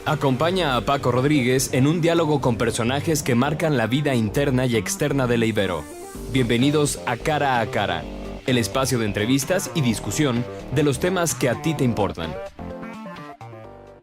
Acompaña a Paco Rodríguez en un diálogo con personajes que marcan la vida interna y externa de la Ibero. Bienvenidos a Cara, el espacio de entrevistas y discusión de los temas que a ti te importan.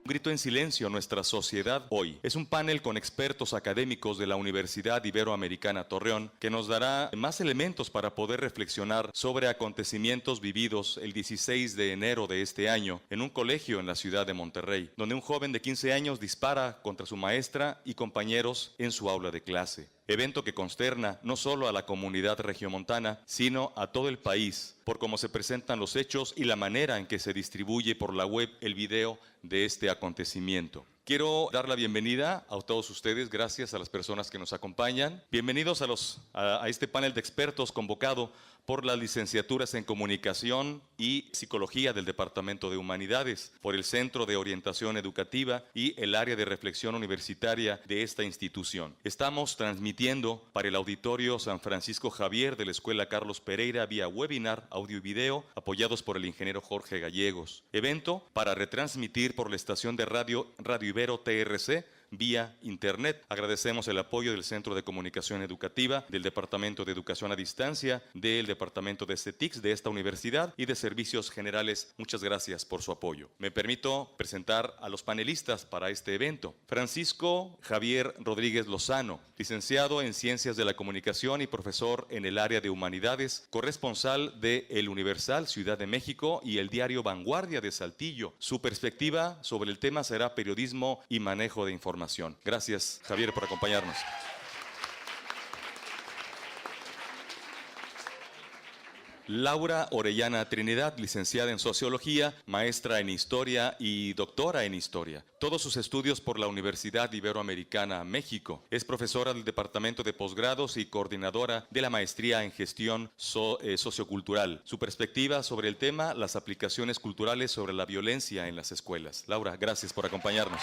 Un grito en silencio a nuestra sociedad hoy. Es un panel con expertos académicos de la Universidad Iberoamericana Torreón que nos dará más elementos para poder reflexionar sobre acontecimientos vividos el 16 de enero de este año en un colegio en la ciudad de Monterrey, donde un joven de 15 años dispara contra su maestra y compañeros en su aula de clase. Evento que consterna no solo a la comunidad regiomontana, sino a todo el país, por cómo se presentan los hechos y la manera en que se distribuye por la web el video de este acontecimiento. Quiero dar la bienvenida a todos ustedes, gracias a las personas que nos acompañan. Bienvenidos a este panel de expertos convocado por las licenciaturas en Comunicación y Psicología del Departamento de Humanidades, por el Centro de Orientación Educativa y el área de reflexión universitaria de esta institución. Estamos transmitiendo para el Auditorio San Francisco Javier de la Escuela Carlos Pereira vía webinar, audio y video, apoyados por el ingeniero Jorge Gallegos. Evento para retransmitir por la estación de Radio Ibero TRC, vía internet. Agradecemos el apoyo del Centro de Comunicación Educativa, del Departamento de Educación a Distancia, del Departamento de CETICS de esta universidad y de Servicios Generales. Muchas gracias por su apoyo. Me permito presentar a los panelistas para este evento. Francisco Javier Rodríguez Lozano, licenciado en Ciencias de la Comunicación y profesor en el área de Humanidades, corresponsal de El Universal, Ciudad de México, y el diario Vanguardia de Saltillo. Su perspectiva sobre el tema será periodismo y manejo de información. Gracias, Javier, por acompañarnos. Laura Orellana Trinidad, licenciada en Sociología, maestra en Historia y doctora en Historia. Todos sus estudios por la Universidad Iberoamericana, México. Es profesora del Departamento de Posgrados y coordinadora de la Maestría en Gestión Sociocultural. Su perspectiva sobre el tema, las aplicaciones culturales sobre la violencia en las escuelas. Laura, gracias por acompañarnos.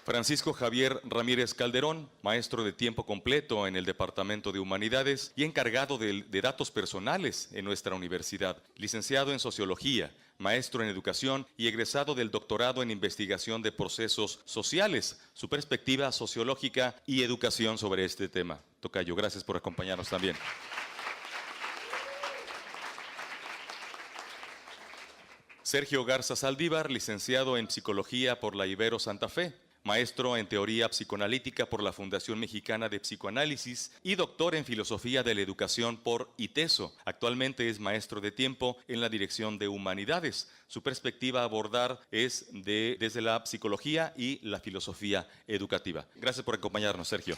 Francisco Javier Ramírez Calderón, maestro de tiempo completo en el Departamento de Humanidades y encargado de datos personales en nuestra universidad. Licenciado en Sociología, maestro en Educación y egresado del doctorado en Investigación de Procesos Sociales. Su perspectiva sociológica y educación sobre este tema. Tocayo, gracias por acompañarnos también. Sergio Garza Saldívar, licenciado en Psicología por la Ibero Santa Fe, maestro en Teoría Psicoanalítica por la Fundación Mexicana de Psicoanálisis y doctor en Filosofía de la Educación por ITESO. Actualmente es maestro de tiempo en la Dirección de Humanidades. Su perspectiva a abordar es desde la psicología y la filosofía educativa. Gracias por acompañarnos, Sergio.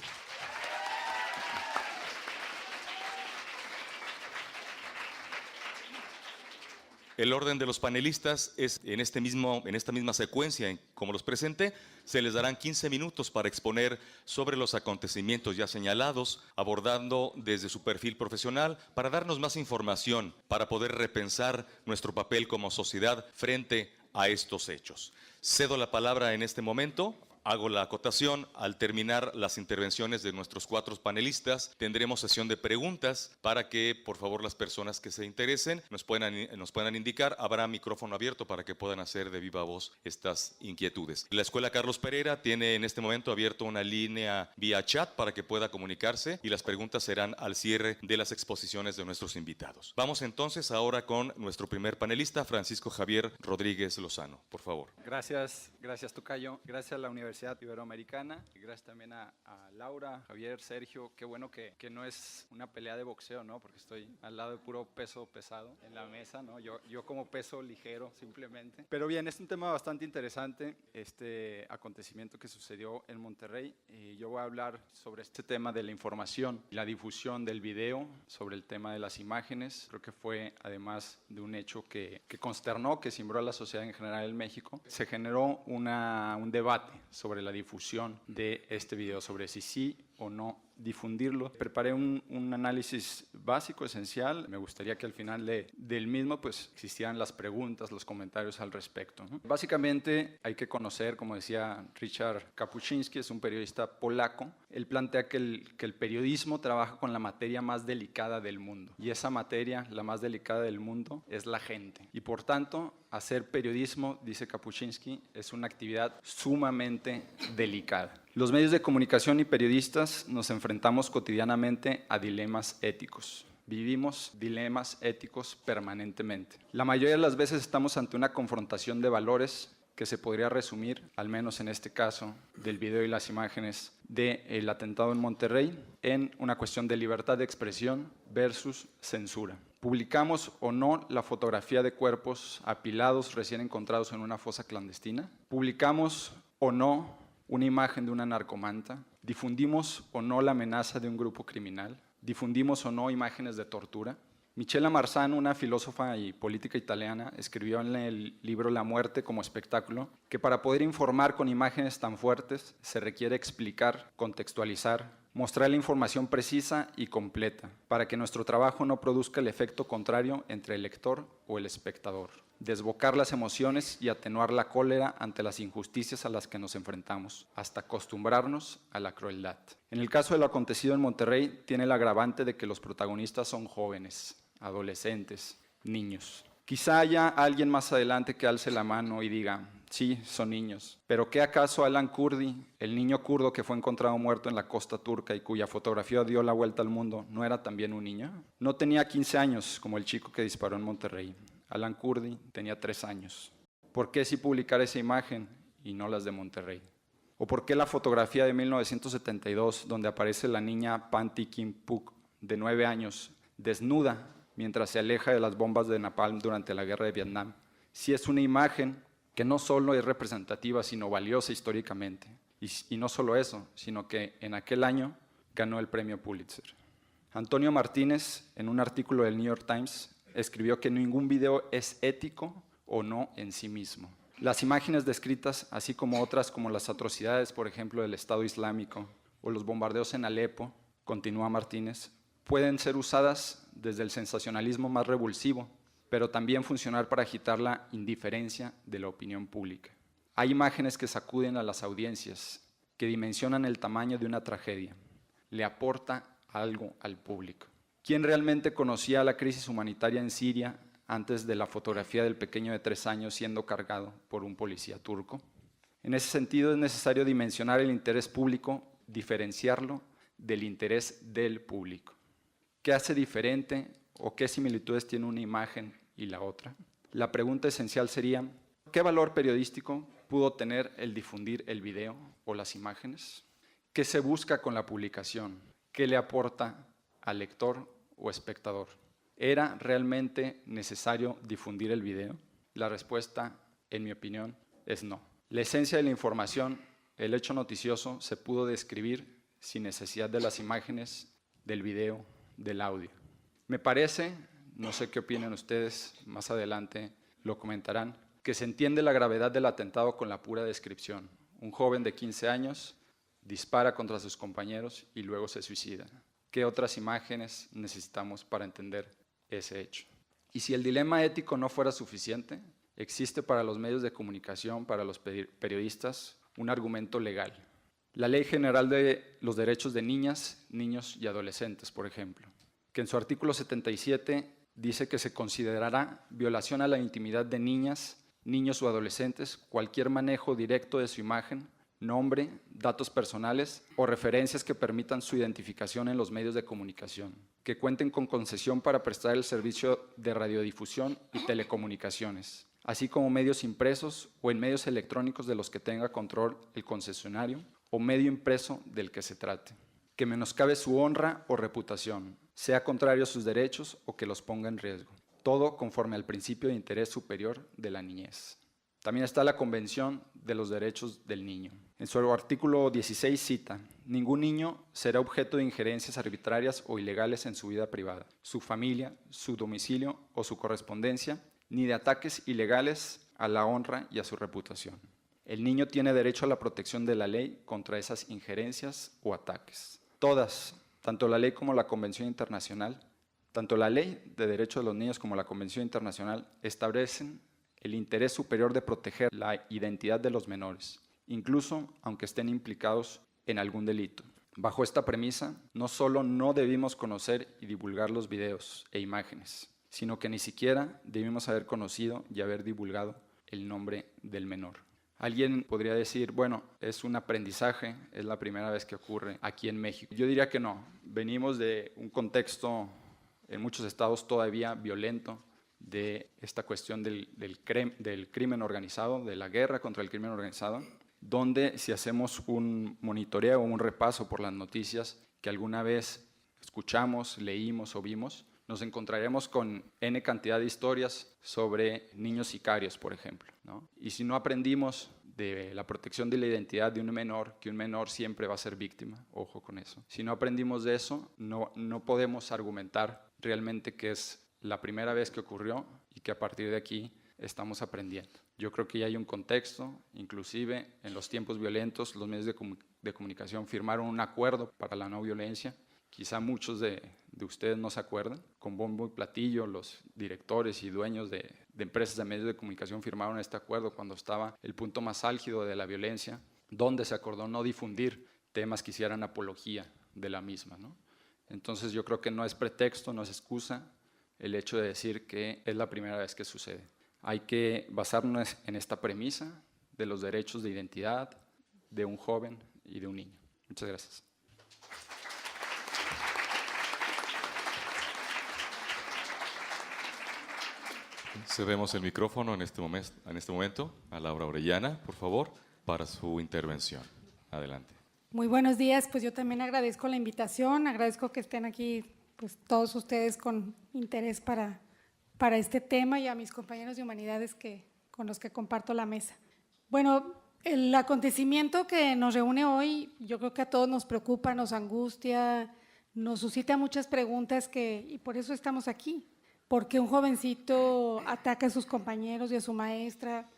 El orden de los panelistas es en esta misma secuencia, como los presenté. Se les darán 15 minutos para exponer sobre los acontecimientos ya señalados, abordando desde su perfil profesional para darnos más información, para poder repensar nuestro papel como sociedad frente a estos hechos. Cedo la palabra en este momento. Hago la acotación, al terminar las intervenciones de nuestros 4 panelistas, tendremos sesión de preguntas para que, por favor, las personas que se interesen nos puedan indicar. Habrá micrófono abierto para que puedan hacer de viva voz estas inquietudes. La Escuela Carlos Pereira tiene en este momento abierto una línea vía chat para que pueda comunicarse y las preguntas serán al cierre de las exposiciones de nuestros invitados. Vamos entonces ahora con nuestro primer panelista, Francisco Javier Rodríguez Lozano. Por favor. Gracias Tocayo. Gracias a la Universidad Iberoamericana y gracias también a Laura, Javier, Sergio. Qué bueno que no es una pelea de boxeo, ¿no? Porque estoy al lado de puro peso pesado en la mesa, ¿no? Yo como peso ligero simplemente. Pero bien, es un tema bastante interesante, este acontecimiento que sucedió en Monterrey. Y yo voy a hablar sobre este tema de la información, la difusión del video, sobre el tema de las imágenes. Creo que fue además de un hecho que consternó, que cimbró a la sociedad en general en México. Se generó un debate sobre la difusión de este video, sobre si sí o no difundirlo. Preparé un análisis básico, esencial. Me gustaría que al final del mismo pues, existieran las preguntas, los comentarios al respecto, ¿no? Básicamente hay que conocer, como decía Richard Kapuściński, es un periodista polaco. Él plantea que el periodismo trabaja con la materia más delicada del mundo. Y esa materia, la más delicada del mundo, es la gente. Y por tanto, hacer periodismo, dice Kapuściński, es una actividad sumamente delicada. Los medios de comunicación y periodistas nos enfrentamos cotidianamente a dilemas éticos. Vivimos dilemas éticos permanentemente. La mayoría de las veces estamos ante una confrontación de valores que se podría resumir, al menos en este caso del video y las imágenes del atentado en Monterrey, en una cuestión de libertad de expresión versus censura. ¿Publicamos o no la fotografía de cuerpos apilados recién encontrados en una fosa clandestina? ¿Publicamos o no una imagen de una narcomanta? ¿Difundimos o no la amenaza de un grupo criminal? ¿Difundimos o no imágenes de tortura? Michela Marzano, una filósofa y política italiana, escribió en el libro La muerte como espectáculo que para poder informar con imágenes tan fuertes se requiere explicar, contextualizar, mostrar la información precisa y completa para que nuestro trabajo no produzca el efecto contrario entre el lector o el espectador. Desbocar las emociones y atenuar la cólera ante las injusticias a las que nos enfrentamos, hasta acostumbrarnos a la crueldad. En el caso de lo acontecido en Monterrey, tiene el agravante de que los protagonistas son jóvenes, adolescentes, niños. Quizá haya alguien más adelante que alce la mano y diga, sí, son niños, pero ¿qué acaso Alan Kurdi, el niño kurdo que fue encontrado muerto en la costa turca y cuya fotografía dio la vuelta al mundo, no era también un niño? No tenía 15 años como el chico que disparó en Monterrey. Alan Kurdi tenía 3 años. ¿Por qué sí publicar esa imagen y no las de Monterrey? ¿O por qué la fotografía de 1972 donde aparece la niña Panty Kim Phuc de 9 años desnuda mientras se aleja de las bombas de napalm durante la guerra de Vietnam? Sí es una imagen que no solo es representativa, sino valiosa históricamente. Y no solo eso, sino que en aquel año ganó el premio Pulitzer. Antonio Martínez, en un artículo del New York Times, escribió que ningún video es ético o no en sí mismo. Las imágenes descritas, así como otras como las atrocidades, por ejemplo, del Estado Islámico o los bombardeos en Alepo, continúa Martínez, pueden ser usadas desde el sensacionalismo más revulsivo, pero también funcionar para agitar la indiferencia de la opinión pública. Hay imágenes que sacuden a las audiencias, que dimensionan el tamaño de una tragedia, le aporta algo al público. ¿Quién realmente conocía la crisis humanitaria en Siria antes de la fotografía del pequeño de 3 años siendo cargado por un policía turco? En ese sentido es necesario dimensionar el interés público, diferenciarlo del interés del público. ¿Qué hace diferente o qué similitudes tiene una imagen y la otra? La pregunta esencial sería, ¿qué valor periodístico pudo tener el difundir el video o las imágenes? ¿Qué se busca con la publicación? ¿Qué le aporta al lector o espectador? ¿Era realmente necesario difundir el video? La respuesta, en mi opinión, es no. La esencia de la información, el hecho noticioso, se pudo describir sin necesidad de las imágenes, del video, del audio. Me parece, no sé qué opinan ustedes, más adelante lo comentarán, que se entiende la gravedad del atentado con la pura descripción. Un joven de 15 años dispara contra sus compañeros y luego se suicida. ¿Qué otras imágenes necesitamos para entender ese hecho? Y si el dilema ético no fuera suficiente, existe para los medios de comunicación, para los periodistas, un argumento legal. La Ley General de los Derechos de Niñas, Niños y Adolescentes, por ejemplo, que en su artículo 77 dice que se considerará violación a la intimidad de niñas, niños o adolescentes cualquier manejo directo de su imagen, nombre, datos personales o referencias que permitan su identificación en los medios de comunicación, que cuenten con concesión para prestar el servicio de radiodifusión y telecomunicaciones, así como medios impresos o en medios electrónicos de los que tenga control el concesionario o medio impreso del que se trate, que menoscabe su honra o reputación, sea contrario a sus derechos o que los ponga en riesgo, todo conforme al principio de interés superior de la niñez. También está la Convención de los Derechos del Niño. En su artículo 16 cita, ningún niño será objeto de injerencias arbitrarias o ilegales en su vida privada, su familia, su domicilio o su correspondencia, ni de ataques ilegales a la honra y a su reputación. El niño tiene derecho a la protección de la ley contra esas injerencias o ataques. Todas, tanto la ley como la Convención Internacional, tanto la Ley de Derechos de los Niños como la Convención Internacional establecen el interés superior de proteger la identidad de los menores, incluso aunque estén implicados en algún delito. Bajo esta premisa, no solo no debimos conocer y divulgar los videos e imágenes, sino que ni siquiera debimos haber conocido y haber divulgado el nombre del menor. Alguien podría decir, bueno, es un aprendizaje, es la primera vez que ocurre aquí en México. Yo diría que no, venimos de un contexto en muchos estados todavía violento, de esta cuestión del crimen organizado, de la guerra contra el crimen organizado, donde si hacemos un monitoreo o un repaso por las noticias que alguna vez escuchamos, leímos o vimos, nos encontraremos con N cantidad de historias sobre niños sicarios, por ejemplo, ¿no? Y si no aprendimos de la protección de la identidad de un menor, que un menor siempre va a ser víctima, ojo con eso. Si no aprendimos de eso, no podemos argumentar realmente que es la primera vez que ocurrió y que a partir de aquí estamos aprendiendo. Yo creo que ya hay un contexto, inclusive en los tiempos violentos, los medios de comunicación firmaron un acuerdo para la no violencia. Quizá muchos de ustedes no se acuerdan. Con bombo y platillo, los directores y dueños de empresas de medios de comunicación firmaron este acuerdo cuando estaba el punto más álgido de la violencia, donde se acordó no difundir temas que hicieran apología de la misma, ¿no? Entonces yo creo que no es pretexto, no es excusa el hecho de decir que es la primera vez que sucede. Hay que basarnos en esta premisa de los derechos de identidad de un joven y de un niño. Muchas gracias. Cedemos el micrófono en este momento a Laura Orellana, por favor, para su intervención. Adelante. Muy buenos días, pues yo también agradezco la invitación, agradezco que estén aquí pues todos ustedes con interés para este tema y a mis compañeros de humanidades con los que comparto la mesa. Bueno, el acontecimiento que nos reúne hoy yo creo que a todos nos preocupa, nos angustia, nos suscita muchas preguntas y por eso estamos aquí. ¿Por qué un jovencito ataca a sus compañeros y a su maestra?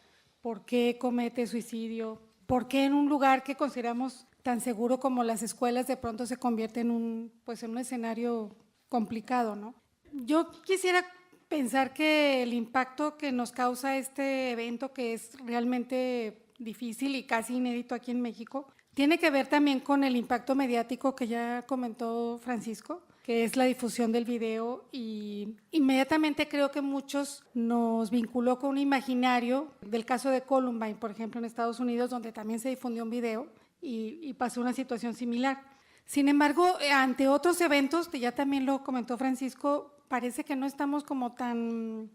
¿Por qué comete suicidio? ¿Por qué en un lugar que consideramos tan seguro como las escuelas de pronto se convierte en un escenario complicado, ¿no? Yo quisiera pensar que el impacto que nos causa este evento, que es realmente difícil y casi inédito aquí en México, tiene que ver también con el impacto mediático que ya comentó Francisco, que es la difusión del video, y inmediatamente creo que muchos nos vinculó con un imaginario del caso de Columbine, por ejemplo, en Estados Unidos, donde también se difundió un video y pasó una situación similar. Sin embargo, ante otros eventos, que ya también lo comentó Francisco, parece que no estamos como tan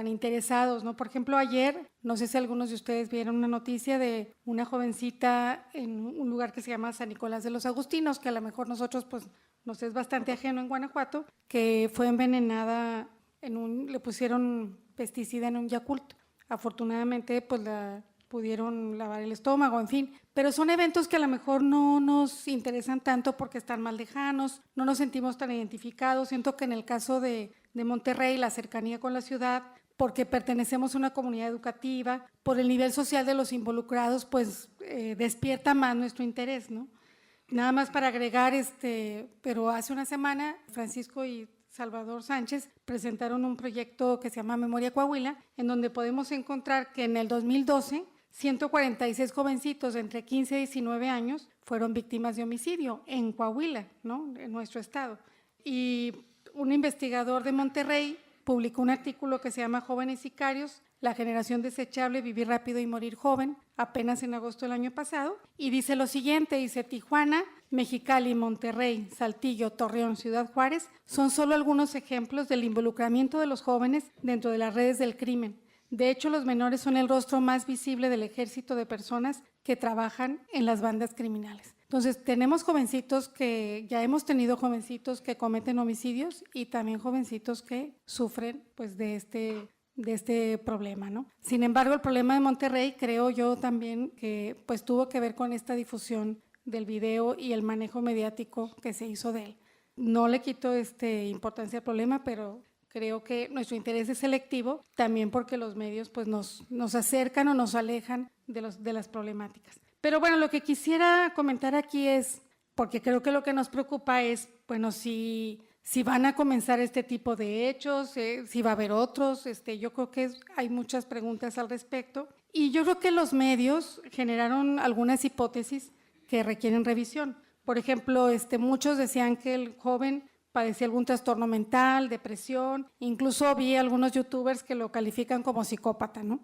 interesados, ¿no? Por ejemplo, ayer, no sé si algunos de ustedes vieron una noticia de una jovencita en un lugar que se llama San Nicolás de los Agustinos, que a lo mejor nosotros pues nos es bastante ajeno en Guanajuato, que fue envenenada, le pusieron pesticida en un Yakult. Afortunadamente pues la pudieron lavar el estómago, en fin. Pero son eventos que a lo mejor no nos interesan tanto porque están más lejanos, no nos sentimos tan identificados. Siento que en el caso de Monterrey, la cercanía con la ciudad, porque pertenecemos a una comunidad educativa, por el nivel social de los involucrados, pues despierta más nuestro interés, ¿no? Nada más para agregar, pero hace una semana Francisco y Salvador Sánchez presentaron un proyecto que se llama Memoria Coahuila, en donde podemos encontrar que en el 2012 146 jovencitos de entre 15 y 19 años fueron víctimas de homicidio en Coahuila, ¿no? En nuestro estado. Y un investigador de Monterrey publicó un artículo que se llama Jóvenes Sicarios, la generación desechable, vivir rápido y morir joven, apenas en agosto del año pasado, y dice lo siguiente, dice: Tijuana, Mexicali, Monterrey, Saltillo, Torreón, Ciudad Juárez son solo algunos ejemplos del involucramiento de los jóvenes dentro de las redes del crimen. De hecho, los menores son el rostro más visible del ejército de personas que trabajan en las bandas criminales. Entonces, tenemos jovencitos ya hemos tenido jovencitos que cometen homicidios y también jovencitos que sufren pues, de este problema, ¿no? Sin embargo, el problema de Monterrey, creo yo también que pues, tuvo que ver con esta difusión del video y el manejo mediático que se hizo de él. No le quito importancia al problema, pero creo que nuestro interés es selectivo también porque los medios pues, nos acercan o nos alejan de las problemáticas. Pero bueno, lo que quisiera comentar aquí es porque creo que lo que nos preocupa es, bueno, si van a comenzar este tipo de hechos, si va a haber otros, yo creo que hay muchas preguntas al respecto. Y yo creo que los medios generaron algunas hipótesis que requieren revisión. Por ejemplo, muchos decían que el joven padecía algún trastorno mental, depresión, incluso vi algunos youtubers que lo califican como psicópata, ¿no?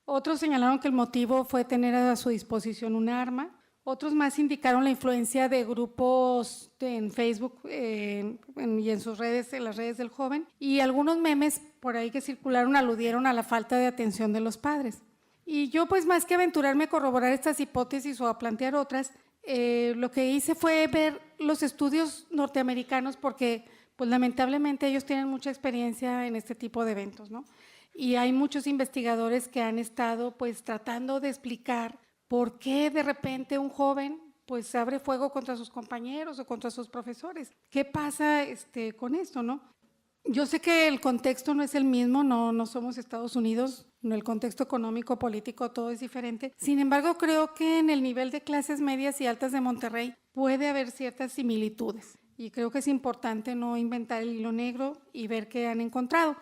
Otros señalaron que el motivo fue tener a su disposición un arma. Otros más indicaron la influencia de grupos en Facebook y en sus redes, en las redes del joven. Y algunos memes por ahí que circularon aludieron a la falta de atención de los padres. Y yo, pues, más que aventurarme a corroborar estas hipótesis o a plantear otras, lo que hice fue ver los estudios norteamericanos porque, pues, lamentablemente ellos tienen mucha experiencia en este tipo de eventos, ¿no? Y hay muchos investigadores que han estado, pues, tratando de explicar por qué de repente un joven, pues, abre fuego contra sus compañeros o contra sus profesores. ¿Qué pasa con esto, no? Yo sé que el contexto no es el mismo, no somos Estados Unidos, el contexto económico, político, todo es diferente. Sin embargo, creo que en el nivel de clases medias y altas de Monterrey puede haber ciertas similitudes y creo que es importante no inventar el hilo negro y ver qué han encontrado.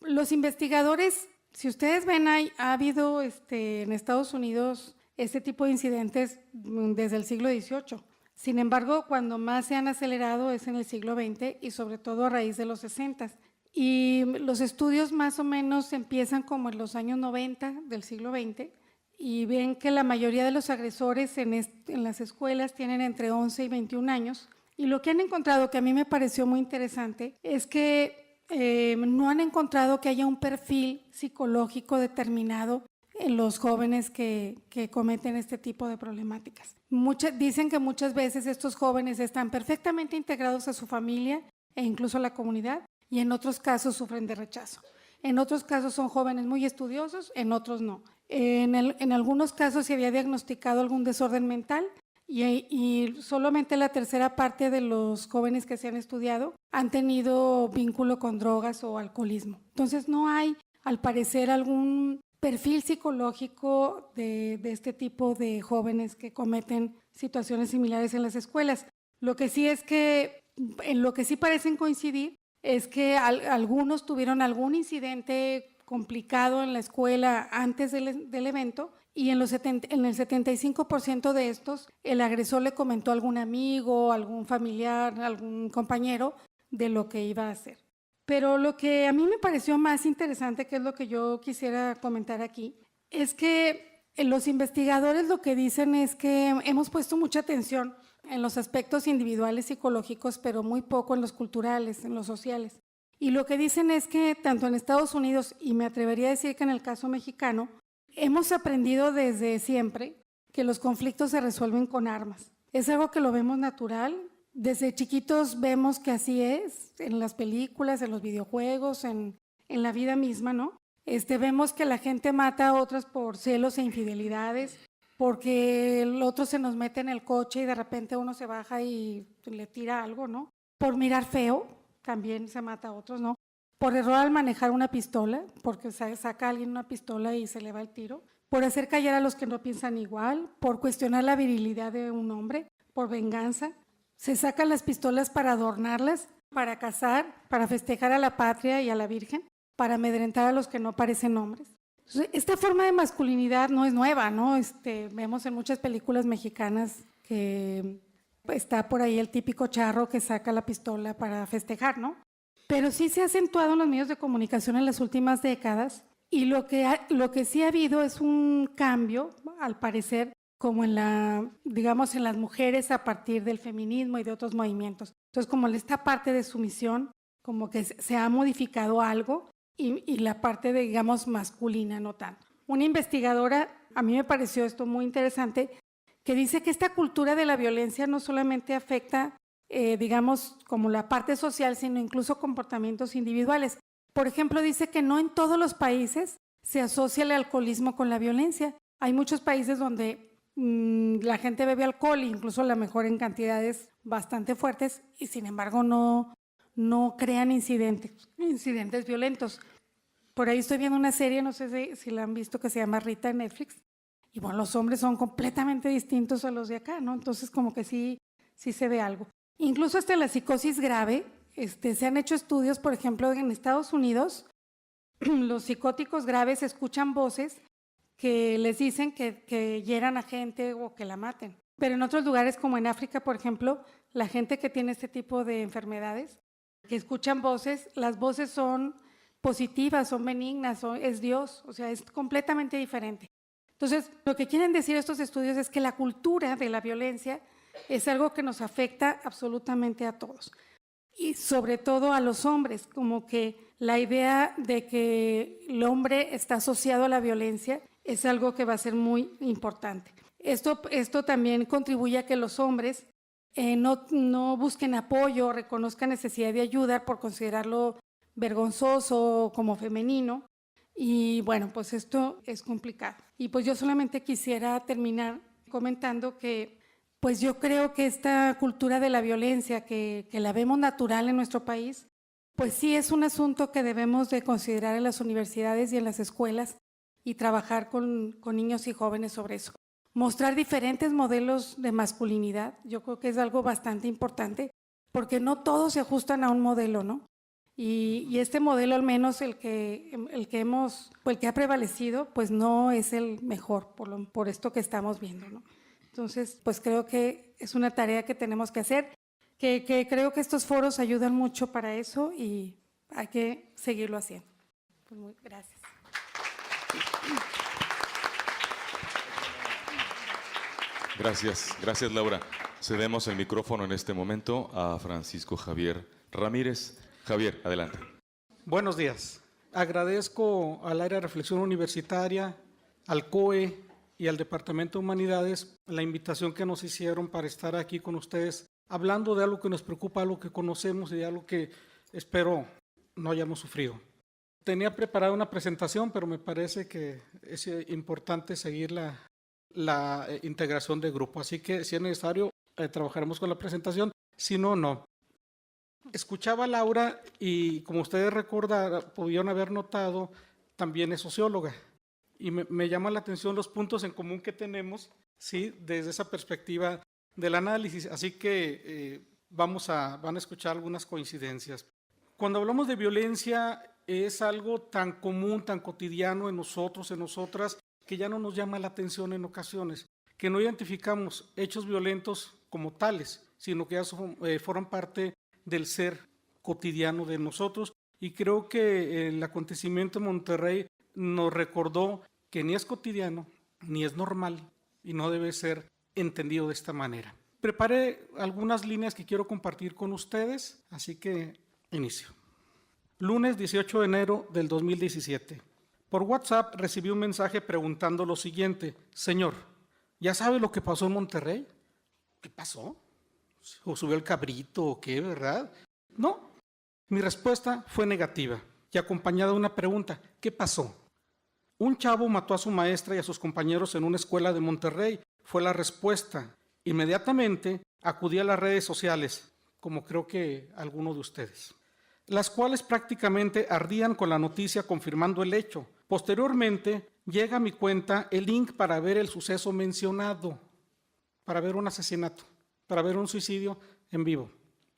Los investigadores, si ustedes ven, ha habido en Estados Unidos este tipo de incidentes desde el siglo XVIII. Sin embargo, cuando más se han acelerado es en el siglo XX y sobre todo a raíz de los 60. Y los estudios más o menos empiezan como en los años 90 del siglo XX y ven que la mayoría de los agresores en las escuelas tienen entre 11 y 21 años. Y lo que han encontrado, que a mí me pareció muy interesante, es que no han encontrado que haya un perfil psicológico determinado en los jóvenes que cometen este tipo de problemáticas. Dicen que muchas veces estos jóvenes están perfectamente integrados a su familia e incluso a la comunidad y en otros casos sufren de rechazo. En otros casos son jóvenes muy estudiosos, en otros no. En algunos casos se había diagnosticado algún desorden mental y solamente la tercera parte de los jóvenes que se han estudiado han tenido vínculo con drogas o alcoholismo. Entonces no hay, al parecer, algún perfil psicológico de este tipo de jóvenes que cometen situaciones similares en las escuelas. Lo que sí es que, en lo que sí parecen coincidir, es que algunos tuvieron algún incidente complicado en la escuela antes del evento y en el 75% de estos el agresor le comentó a algún amigo, algún familiar, algún compañero de lo que iba a hacer. Pero lo que a mí me pareció más interesante, que es lo que yo quisiera comentar aquí, es que los investigadores lo que dicen es que hemos puesto mucha atención en los aspectos individuales psicológicos, pero muy poco en los culturales, en los sociales. Y lo que dicen es que tanto en Estados Unidos, y me atrevería a decir que en el caso mexicano, hemos aprendido desde siempre que los conflictos se resuelven con armas. Es algo que lo vemos natural. Desde chiquitos vemos que así es, en las películas, en los videojuegos, en la vida misma, ¿no? Vemos que la gente mata a otras por celos e infidelidades, porque el otro se nos mete en el coche y de repente uno se baja y le tira algo, ¿no? Por mirar feo, también se mata a otros, ¿no? Por error al manejar una pistola, porque saca a alguien una pistola y se le va el tiro. Por hacer callar a los que no piensan igual, por cuestionar la virilidad de un hombre, por venganza. Se sacan las pistolas para adornarlas, para cazar, para festejar a la patria y a la Virgen, para amedrentar a los que no parecen hombres. Entonces, esta forma de masculinidad no es nueva, ¿no? Vemos en muchas películas mexicanas que está por ahí el típico charro que saca la pistola para festejar, ¿no? Pero sí se ha acentuado en los medios de comunicación en las últimas décadas y lo que sí ha habido es un cambio, al parecer, como en las mujeres a partir del feminismo y de otros movimientos. Entonces, como esta parte de sumisión, como que se ha modificado algo y la parte digamos, masculina no tanto. Una investigadora, a mí me pareció esto muy interesante, que dice que esta cultura de la violencia no solamente afecta, digamos, como la parte social, sino incluso comportamientos individuales. Por ejemplo, dice que no en todos los países se asocia el alcoholismo con la violencia. Hay muchos países donde la gente bebe alcohol, incluso a lo mejor en cantidades bastante fuertes, y sin embargo no crean incidentes violentos. Por ahí estoy viendo una serie, no sé si la han visto, que se llama Rita en Netflix, y bueno, los hombres son completamente distintos a los de acá, ¿no? Entonces como que sí sí se ve algo. Incluso hasta la psicosis grave, se han hecho estudios, por ejemplo, en Estados Unidos, los psicóticos graves escuchan voces que les dicen que hieran a gente o que la maten. Pero en otros lugares, como en África, por ejemplo, la gente que tiene este tipo de enfermedades, que escuchan voces, las voces son positivas, son benignas, es Dios, o sea, es completamente diferente. Entonces, lo que quieren decir estos estudios es que la cultura de la violencia es algo que nos afecta absolutamente a todos, y sobre todo a los hombres, como que la idea de que el hombre está asociado a la violencia es algo que va a ser muy importante. Esto también contribuye a que los hombres no busquen apoyo, reconozcan necesidad de ayuda por considerarlo vergonzoso como femenino. Y bueno, pues esto es complicado. Y pues yo solamente quisiera terminar comentando que pues yo creo que esta cultura de la violencia que la vemos natural en nuestro país, pues sí es un asunto que debemos de considerar en las universidades y en las escuelas y trabajar con niños y jóvenes sobre eso. Mostrar diferentes modelos de masculinidad, yo creo que es algo bastante importante, porque no todos se ajustan a un modelo, ¿no? Y este modelo, al menos el que ha prevalecido, pues no es el mejor por esto que estamos viendo, ¿no? Entonces, pues creo que es una tarea que tenemos que hacer, que creo que estos foros ayudan mucho para eso y hay que seguirlo haciendo. Pues gracias. Gracias Laura. Cedemos el micrófono en este momento a Francisco Javier Ramírez. Javier, adelante. Buenos días. Agradezco al área de reflexión universitaria, al COE y al Departamento de Humanidades la invitación que nos hicieron para estar aquí con ustedes, hablando de algo que nos preocupa, algo que conocemos y de algo que espero no hayamos sufrido. Tenía preparada una presentación, pero me parece que es importante seguir la integración de grupo. Así que, si es necesario, trabajaremos con la presentación. Si no, no. Escuchaba a Laura y, como ustedes pudieron haber notado, también es socióloga. Y me llama la atención los puntos en común que tenemos, ¿sí?, desde esa perspectiva del análisis. Así que van a escuchar algunas coincidencias. Cuando hablamos de violencia, es algo tan común, tan cotidiano en nosotros, en nosotras, que ya no nos llama la atención en ocasiones, que no identificamos hechos violentos como tales, sino que ya forman parte del ser cotidiano de nosotros. Y creo que el acontecimiento en Monterrey nos recordó que ni es cotidiano, ni es normal, y no debe ser entendido de esta manera. Preparé algunas líneas que quiero compartir con ustedes, así que inicio. Lunes 18 de enero del 2017. Por WhatsApp recibí un mensaje preguntando lo siguiente: Señor, ¿ya sabe lo que pasó en Monterrey? ¿Qué pasó? ¿O subió el cabrito o qué, verdad? No. Mi respuesta fue negativa y acompañada de una pregunta: ¿qué pasó? Un chavo mató a su maestra y a sus compañeros en una escuela de Monterrey. Fue la respuesta. Inmediatamente acudí a las redes sociales, como creo que alguno de ustedes, las cuales prácticamente ardían con la noticia confirmando el hecho. Posteriormente llega a mi cuenta el link para ver el suceso mencionado, para ver un asesinato, para ver un suicidio en vivo,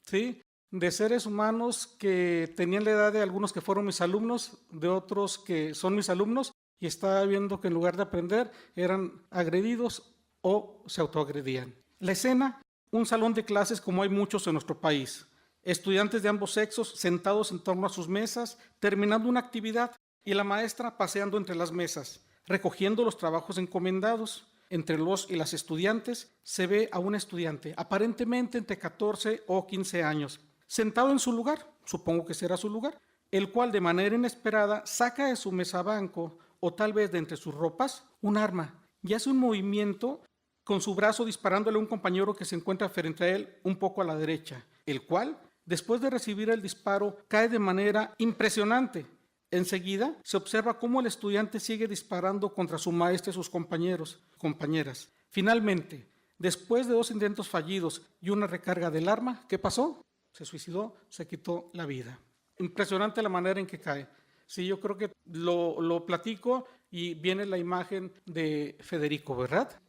¿sí?, de seres humanos que tenían la edad de algunos que fueron mis alumnos, de otros que son mis alumnos, y estaba viendo que en lugar de aprender eran agredidos o se autoagredían. La escena: un salón de clases como hay muchos en nuestro país. Estudiantes de ambos sexos sentados en torno a sus mesas, terminando una actividad, y la maestra paseando entre las mesas, recogiendo los trabajos encomendados. Entre los y las estudiantes se ve a un estudiante, aparentemente entre 14 o 15 años, sentado en su lugar, supongo que será su lugar, el cual de manera inesperada saca de su mesabanco, o tal vez de entre sus ropas, un arma, y hace un movimiento con su brazo disparándole a un compañero que se encuentra frente a él un poco a la derecha, el cual, después de recibir el disparo, cae de manera impresionante. Enseguida se observa cómo el estudiante sigue disparando contra su maestra y sus compañeras. Finalmente, después de 2 intentos fallidos y una recarga del arma, ¿qué pasó? Se suicidó, se quitó la vida. Impresionante la manera en que cae. Sí, yo creo que lo platico y viene la imagen de Federico, ¿verdad?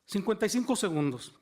55 segundos.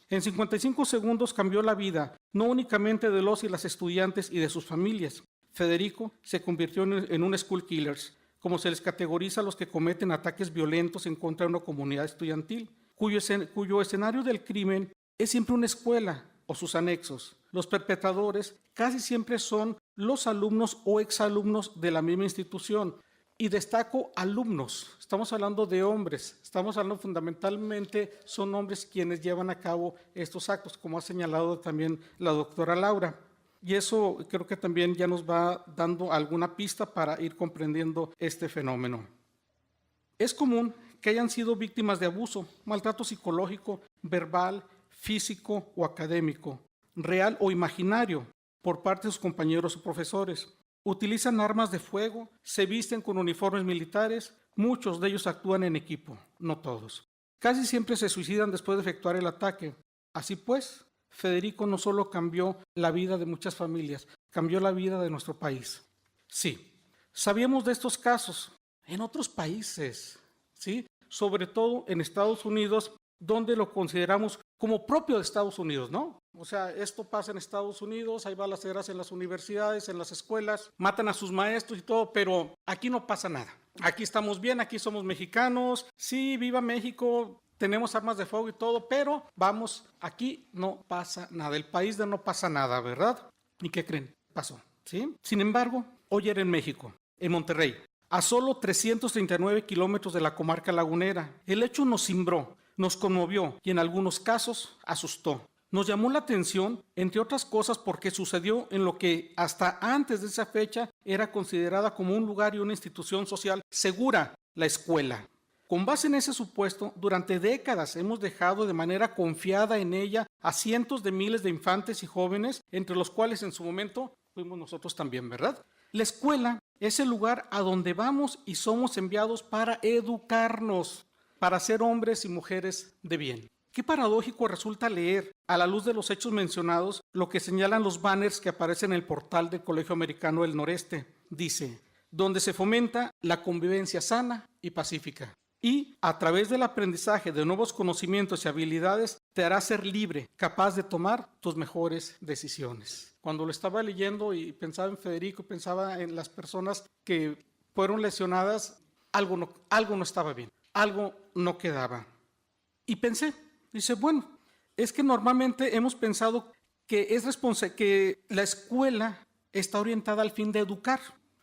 En 55 segundos cambió la vida, no únicamente de los y las estudiantes y de sus familias. Federico se convirtió en un school killers, como se les categoriza a los que cometen ataques violentos en contra de una comunidad estudiantil, cuyo escenario del crimen es siempre una escuela o sus anexos. Los perpetradores casi siempre son los alumnos o exalumnos de la misma institución. Y destaco alumnos, estamos hablando de hombres, estamos hablando fundamentalmente, son hombres quienes llevan a cabo estos actos, como ha señalado también la doctora Laura. Y eso creo que también ya nos va dando alguna pista para ir comprendiendo este fenómeno. Es común que hayan sido víctimas de abuso, maltrato psicológico, verbal, físico o académico, real o imaginario, por parte de sus compañeros o profesores. Utilizan armas de fuego, se visten con uniformes militares, muchos de ellos actúan en equipo, no todos. Casi siempre se suicidan después de efectuar el ataque. Así pues, Federico no solo cambió la vida de muchas familias, cambió la vida de nuestro país. Sí, sabíamos de estos casos en otros países, ¿sí? Sobre todo en Estados Unidos, donde lo consideramos como propio de Estados Unidos, ¿no? O sea, esto pasa en Estados Unidos, hay balaceras en las universidades, en las escuelas, matan a sus maestros y todo, pero aquí no pasa nada. Aquí estamos bien, aquí somos mexicanos, sí, viva México, tenemos armas de fuego y todo, pero vamos, aquí no pasa nada, el país de no pasa nada, ¿verdad? ¿Y qué creen? Pasó, ¿sí? Sin embargo, hoy era en México, en Monterrey, a solo 339 kilómetros de la comarca lagunera. El hecho nos cimbró, nos conmovió y en algunos casos asustó. Nos llamó la atención, entre otras cosas, porque sucedió en lo que hasta antes de esa fecha era considerada como un lugar y una institución social segura, la escuela. Con base en ese supuesto, durante décadas hemos dejado de manera confiada en ella a cientos de miles de infantes y jóvenes, entre los cuales en su momento fuimos nosotros también, ¿verdad? La escuela es el lugar a donde vamos y somos enviados para educarnos, para ser hombres y mujeres de bien. Qué paradójico resulta leer, a la luz de los hechos mencionados, lo que señalan los banners que aparecen en el portal del Colegio Americano del Noreste. Dice, donde se fomenta la convivencia sana y pacífica. Y, a través del aprendizaje de nuevos conocimientos y habilidades, te hará ser libre, capaz de tomar tus mejores decisiones. Cuando lo estaba leyendo y pensaba en Federico, pensaba en las personas que fueron lesionadas, algo no estaba bien, algo no quedaba. Y pensé, dice, bueno, es que normalmente hemos pensado que que la escuela está orientada al fin de educar.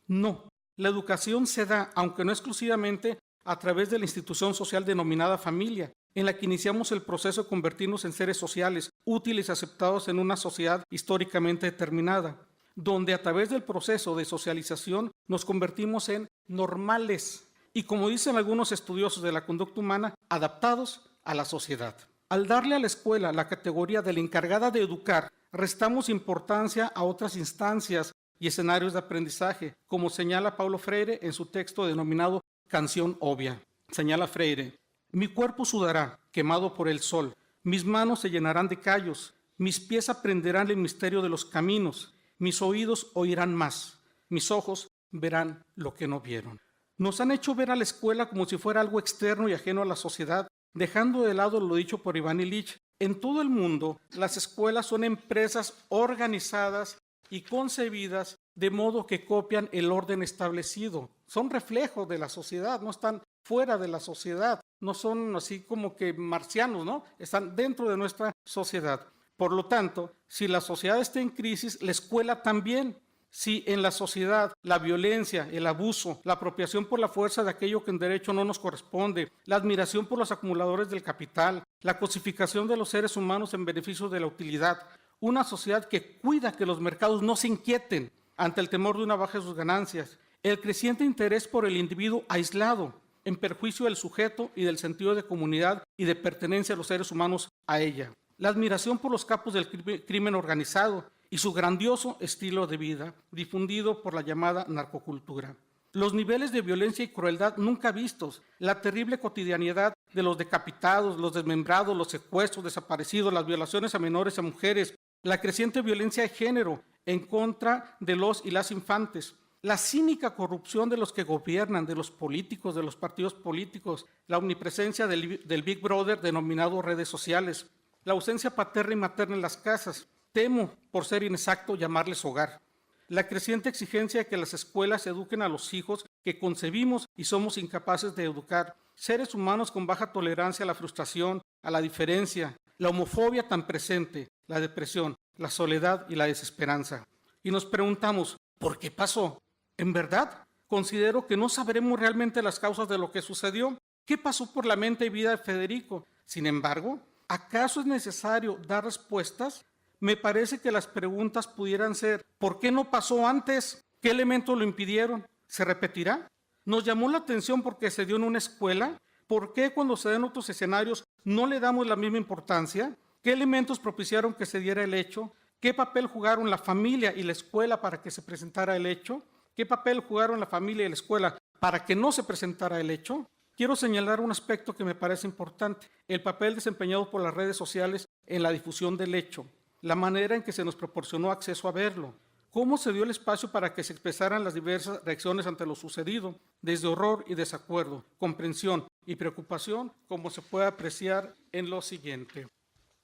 No, la educación se da, aunque no exclusivamente, a través de la institución social denominada familia, en la que iniciamos el proceso de convertirnos en seres sociales, útiles y aceptados en una sociedad históricamente determinada, donde a través del proceso de socialización nos convertimos en normales y, como dicen algunos estudiosos de la conducta humana, adaptados a la sociedad. Al darle a la escuela la categoría de la encargada de educar, restamos importancia a otras instancias y escenarios de aprendizaje, como señala Paulo Freire en su texto denominado Canción Obvia. Señala Freire, mi cuerpo sudará, quemado por el sol, mis manos se llenarán de callos, mis pies aprenderán el misterio de los caminos, mis oídos oirán más, mis ojos verán lo que no vieron. Nos han hecho ver a la escuela como si fuera algo externo y ajeno a la sociedad, dejando de lado lo dicho por Iván Ilich. En todo el mundo, las escuelas son empresas organizadas y concebidas de modo que copian el orden establecido. Son reflejos de la sociedad, no están fuera de la sociedad, no son así como que marcianos, ¿no? Están dentro de nuestra sociedad. Por lo tanto, si la sociedad está en crisis, la escuela también. Si en la sociedad la violencia, el abuso, la apropiación por la fuerza de aquello que en derecho no nos corresponde, la admiración por los acumuladores del capital, la cosificación de los seres humanos en beneficio de la utilidad, una sociedad que cuida que los mercados no se inquieten ante el temor de una baja de sus ganancias, el creciente interés por el individuo aislado, en perjuicio del sujeto y del sentido de comunidad y de pertenencia de los seres humanos a ella, la admiración por los capos del crimen organizado y su grandioso estilo de vida, difundido por la llamada narcocultura. Los niveles de violencia y crueldad nunca vistos, la terrible cotidianidad de los decapitados, los desmembrados, los secuestros, desaparecidos, las violaciones a menores y a mujeres, la creciente violencia de género en contra de los y las infantes, la cínica corrupción de los que gobiernan, de los políticos, de los partidos políticos, la omnipresencia del Big Brother denominado redes sociales, La ausencia paterna y materna en las casas. Temo, por ser inexacto, llamarles hogar. La creciente exigencia de que las escuelas eduquen a los hijos que concebimos y somos incapaces de educar. Seres humanos con baja tolerancia a la frustración, a la diferencia, la homofobia tan presente, la depresión, la soledad y la desesperanza. Y nos preguntamos, ¿por qué pasó? ¿En verdad? Considero que no sabremos realmente las causas de lo que sucedió. ¿Qué pasó por la mente y vida de Federico? Sin embargo, ¿acaso es necesario dar respuestas? Me parece que las preguntas pudieran ser, ¿por qué no pasó antes? ¿Qué elementos lo impidieron? ¿Se repetirá? ¿Nos llamó la atención porque se dio en una escuela? ¿Por qué cuando se dan otros escenarios no le damos la misma importancia? ¿Qué elementos propiciaron que se diera el hecho? ¿Qué papel jugaron la familia y la escuela para que se presentara el hecho? ¿Qué papel jugaron la familia y la escuela para que no se presentara el hecho? Quiero señalar un aspecto que me parece importante, el papel desempeñado por las redes sociales en la difusión del hecho, la manera en que se nos proporcionó acceso a verlo, cómo se dio el espacio para que se expresaran las diversas reacciones ante lo sucedido, desde horror y desacuerdo, comprensión y preocupación, como se puede apreciar en lo siguiente.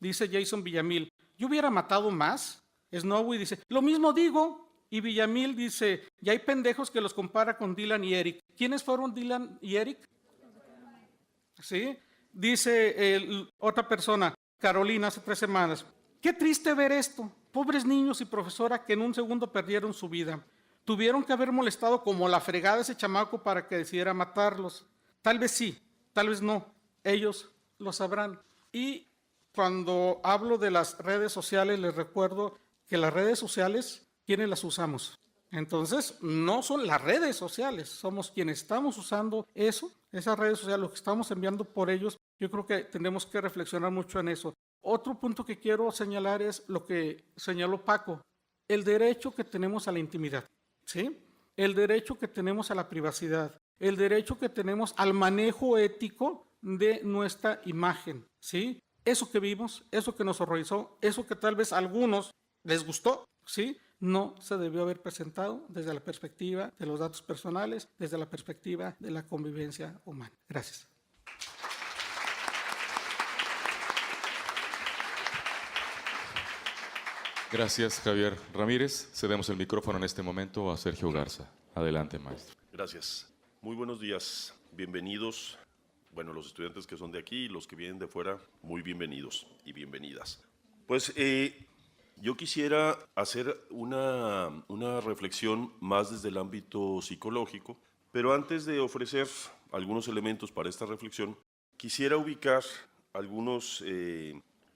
Dice Jason Villamil, ¿yo hubiera matado más? Snowy dice, lo mismo digo. Y Villamil dice, ya hay pendejos que los compara con Dylan y Eric. ¿Quiénes fueron Dylan y Eric? ¿Sí? Dice otra persona, Carolina, hace 3 semanas, qué triste ver esto. Pobres niños y profesora que en un segundo perdieron su vida. Tuvieron que haber molestado como la fregada ese chamaco para que decidiera matarlos. Tal vez sí, tal vez no. Ellos lo sabrán. Y cuando hablo de las redes sociales, les recuerdo que las redes sociales, ¿quiénes las usamos? Entonces, no son las redes sociales, somos quienes estamos usando eso, esas redes sociales, lo que estamos enviando por ellos. Yo creo que tenemos que reflexionar mucho en eso. Otro punto que quiero señalar es lo que señaló Paco, el derecho que tenemos a la intimidad, ¿sí? El derecho que tenemos a la privacidad, el derecho que tenemos al manejo ético de nuestra imagen, ¿sí? Eso que vimos, eso que nos horrorizó, eso que tal vez a algunos les gustó, ¿sí? No se debió haber presentado desde la perspectiva de los datos personales, desde la perspectiva de la convivencia humana. Gracias. Gracias, Javier Ramírez. Cedemos el micrófono en este momento a Sergio Garza. Adelante, maestro. Gracias. Muy buenos días. Bienvenidos. Bueno, los estudiantes que son de aquí y los que vienen de fuera, muy bienvenidos y bienvenidas. Pues yo quisiera hacer una reflexión más desde el ámbito psicológico, pero antes de ofrecer algunos elementos para esta reflexión, quisiera ubicar algunos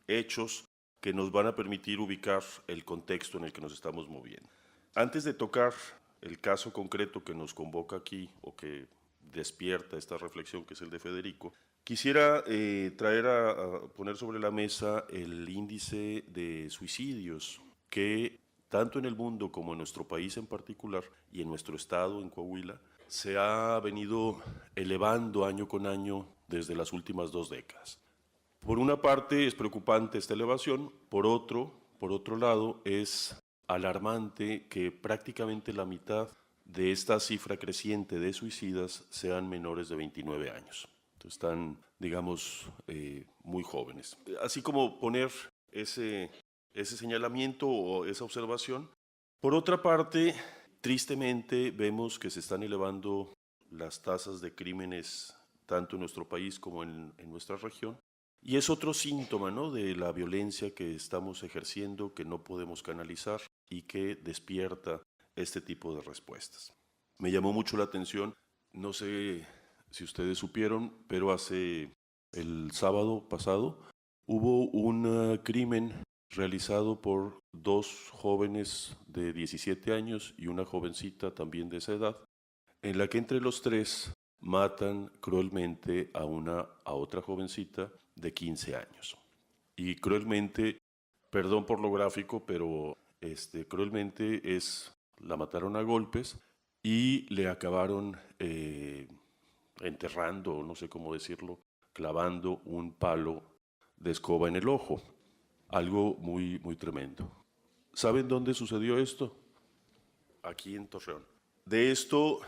hechos que nos van a permitir ubicar el contexto en el que nos estamos moviendo. Antes de tocar el caso concreto que nos convoca aquí o que despierta esta reflexión, que es el de Federico, quisiera poner sobre la mesa el índice de suicidios que tanto en el mundo como en nuestro país en particular y en nuestro estado, en Coahuila, se ha venido elevando año con año desde las últimas 2 décadas. Por una parte es preocupante esta elevación, por otro lado es alarmante que prácticamente la mitad de esta cifra creciente de suicidas sean menores de 29 años. Entonces están, digamos, muy jóvenes. Así como poner ese señalamiento o esa observación. Por otra parte, tristemente vemos que se están elevando las tasas de crímenes tanto en nuestro país como en nuestra región. Y es otro síntoma, ¿no?, de la violencia que estamos ejerciendo, que no podemos canalizar y que despierta este tipo de respuestas. Me llamó mucho la atención, no sé si ustedes supieron, pero el sábado pasado hubo un crimen realizado por 2 jóvenes de 17 años y una jovencita también de esa edad, en la que entre los 3 matan cruelmente a otra jovencita de 15 años. Y cruelmente, perdón por lo gráfico, pero cruelmente la mataron a golpes y le acabaron enterrando, no sé cómo decirlo, clavando un palo de escoba en el ojo. Algo muy, muy tremendo. ¿Saben dónde sucedió esto? Aquí en Torreón. De esto,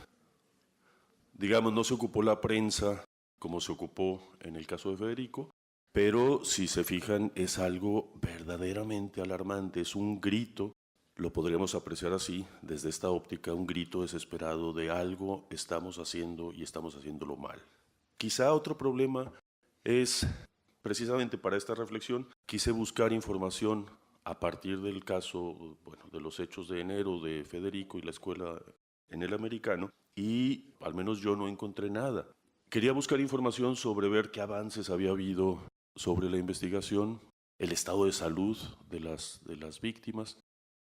digamos, no se ocupó la prensa como se ocupó en el caso de Federico, pero si se fijan es algo verdaderamente alarmante, es un grito, lo podríamos apreciar así, desde esta óptica, un grito desesperado de algo estamos haciendo y estamos haciéndolo mal. Quizá otro problema es, precisamente para esta reflexión, quise buscar información a partir del caso, bueno, de los hechos de enero de Federico y la escuela en el americano, y al menos yo no encontré nada. Quería buscar información sobre ver qué avances había habido sobre la investigación, el estado de salud de las víctimas,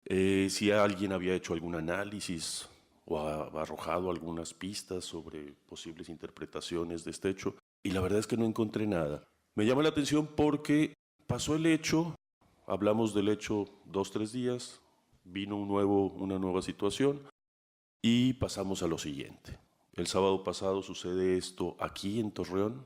si alguien había hecho algún análisis o ha arrojado algunas pistas sobre posibles interpretaciones de este hecho, y la verdad es que no encontré nada. Me llama la atención porque pasó el hecho, hablamos del hecho 2-3 días, vino una nueva situación y pasamos a lo siguiente. El sábado pasado sucede esto aquí en Torreón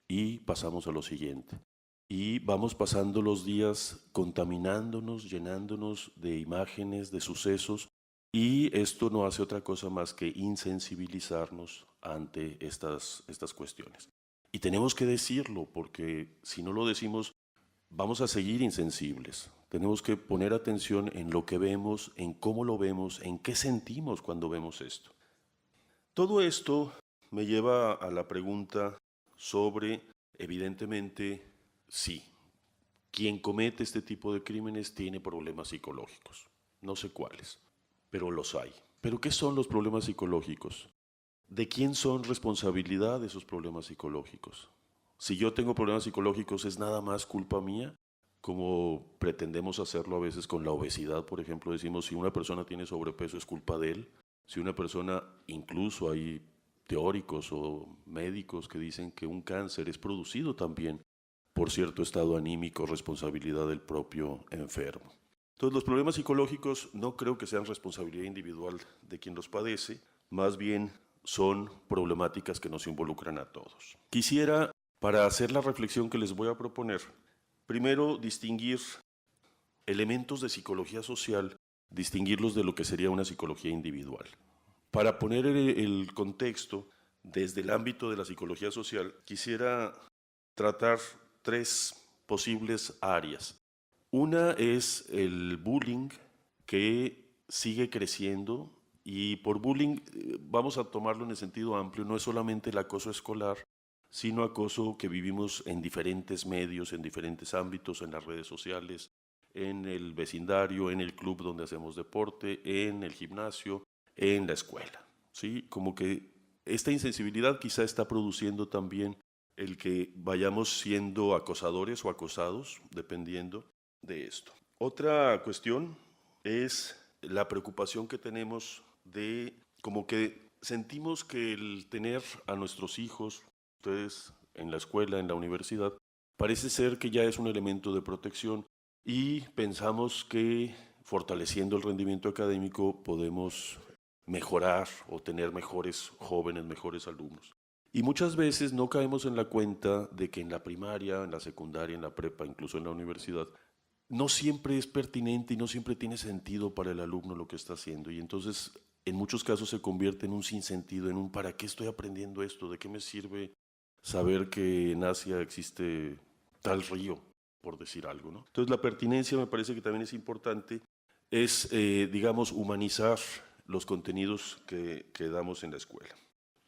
y pasamos a lo siguiente. Y vamos pasando los días contaminándonos, llenándonos de imágenes, de sucesos, y esto no hace otra cosa más que insensibilizarnos ante estas cuestiones. Y tenemos que decirlo, porque si no lo decimos, vamos a seguir insensibles. Tenemos que poner atención en lo que vemos, en cómo lo vemos, en qué sentimos cuando vemos esto. Todo esto me lleva a la pregunta sobre, evidentemente, sí, quien comete este tipo de crímenes tiene problemas psicológicos. No sé cuáles, pero los hay. ¿Pero qué son los problemas psicológicos? ¿De quién son responsabilidad de esos problemas psicológicos? Si yo tengo problemas psicológicos, ¿es nada más culpa mía? Como pretendemos hacerlo a veces con la obesidad, por ejemplo, decimos si una persona tiene sobrepeso es culpa de él. Si una persona, incluso hay teóricos o médicos que dicen que un cáncer es producido también por cierto estado anímico, responsabilidad del propio enfermo. Entonces, los problemas psicológicos no creo que sean responsabilidad individual de quien los padece, más bien son problemáticas que nos involucran a todos. Quisiera, para hacer la reflexión que les voy a proponer, primero distinguir elementos de psicología social, distinguirlos de lo que sería una psicología individual. Para poner el contexto, desde el ámbito de la psicología social, quisiera tratar 3 posibles áreas. Una es el bullying, que sigue creciendo, y por bullying vamos a tomarlo en el sentido amplio, no es solamente el acoso escolar, sino acoso que vivimos en diferentes medios, en diferentes ámbitos, en las redes sociales, en el vecindario, en el club donde hacemos deporte, en el gimnasio, en la escuela. ¿Sí? Como que esta insensibilidad quizá está produciendo también el que vayamos siendo acosadores o acosados, dependiendo de esto. Otra cuestión es la preocupación que tenemos de como que sentimos que el tener a nuestros hijos, ustedes en la escuela, en la universidad, parece ser que ya es un elemento de protección y pensamos que fortaleciendo el rendimiento académico podemos mejorar o tener mejores jóvenes, mejores alumnos. Y muchas veces no caemos en la cuenta de que en la primaria, en la secundaria, en la prepa, incluso en la universidad, no siempre es pertinente y no siempre tiene sentido para el alumno lo que está haciendo. Y entonces, en muchos casos se convierte en un sinsentido, en un ¿para qué estoy aprendiendo esto? ¿De qué me sirve saber que en Asia existe tal río, por decir algo, ¿no? Entonces, la pertinencia me parece que también es importante, es, digamos, humanizar los contenidos que damos en la escuela.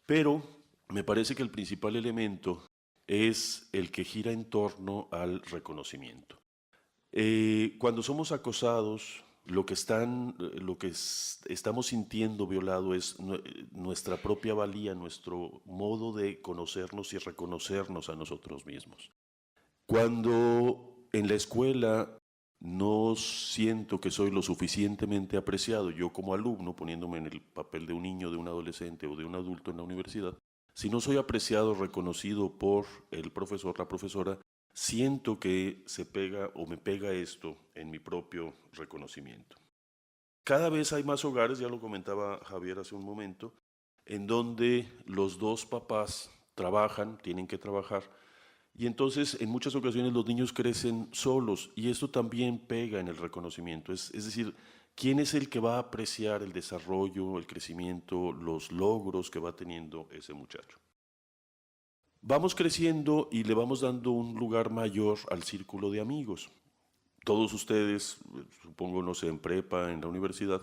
Pero me parece que el principal elemento es el que gira en torno al reconocimiento. Cuando somos acosados, lo que estamos sintiendo violado es nuestra propia valía, nuestro modo de conocernos y reconocernos a nosotros mismos. Cuando en la escuela no siento que soy lo suficientemente apreciado, yo como alumno, poniéndome en el papel de un niño, de un adolescente o de un adulto en la universidad, si no soy apreciado, reconocido por el profesor, la profesora, siento que se pega o me pega esto en mi propio reconocimiento. Cada vez hay más hogares, ya lo comentaba Javier hace un momento, en donde los dos papás trabajan, tienen que trabajar, y entonces en muchas ocasiones los niños crecen solos y esto también pega en el reconocimiento. Es decir, ¿quién es el que va a apreciar el desarrollo, el crecimiento, los logros que va teniendo ese muchacho? vamos creciendo y le vamos dando un lugar mayor al círculo de amigos. Todos ustedes, supongo, no sé, en prepa, en la universidad,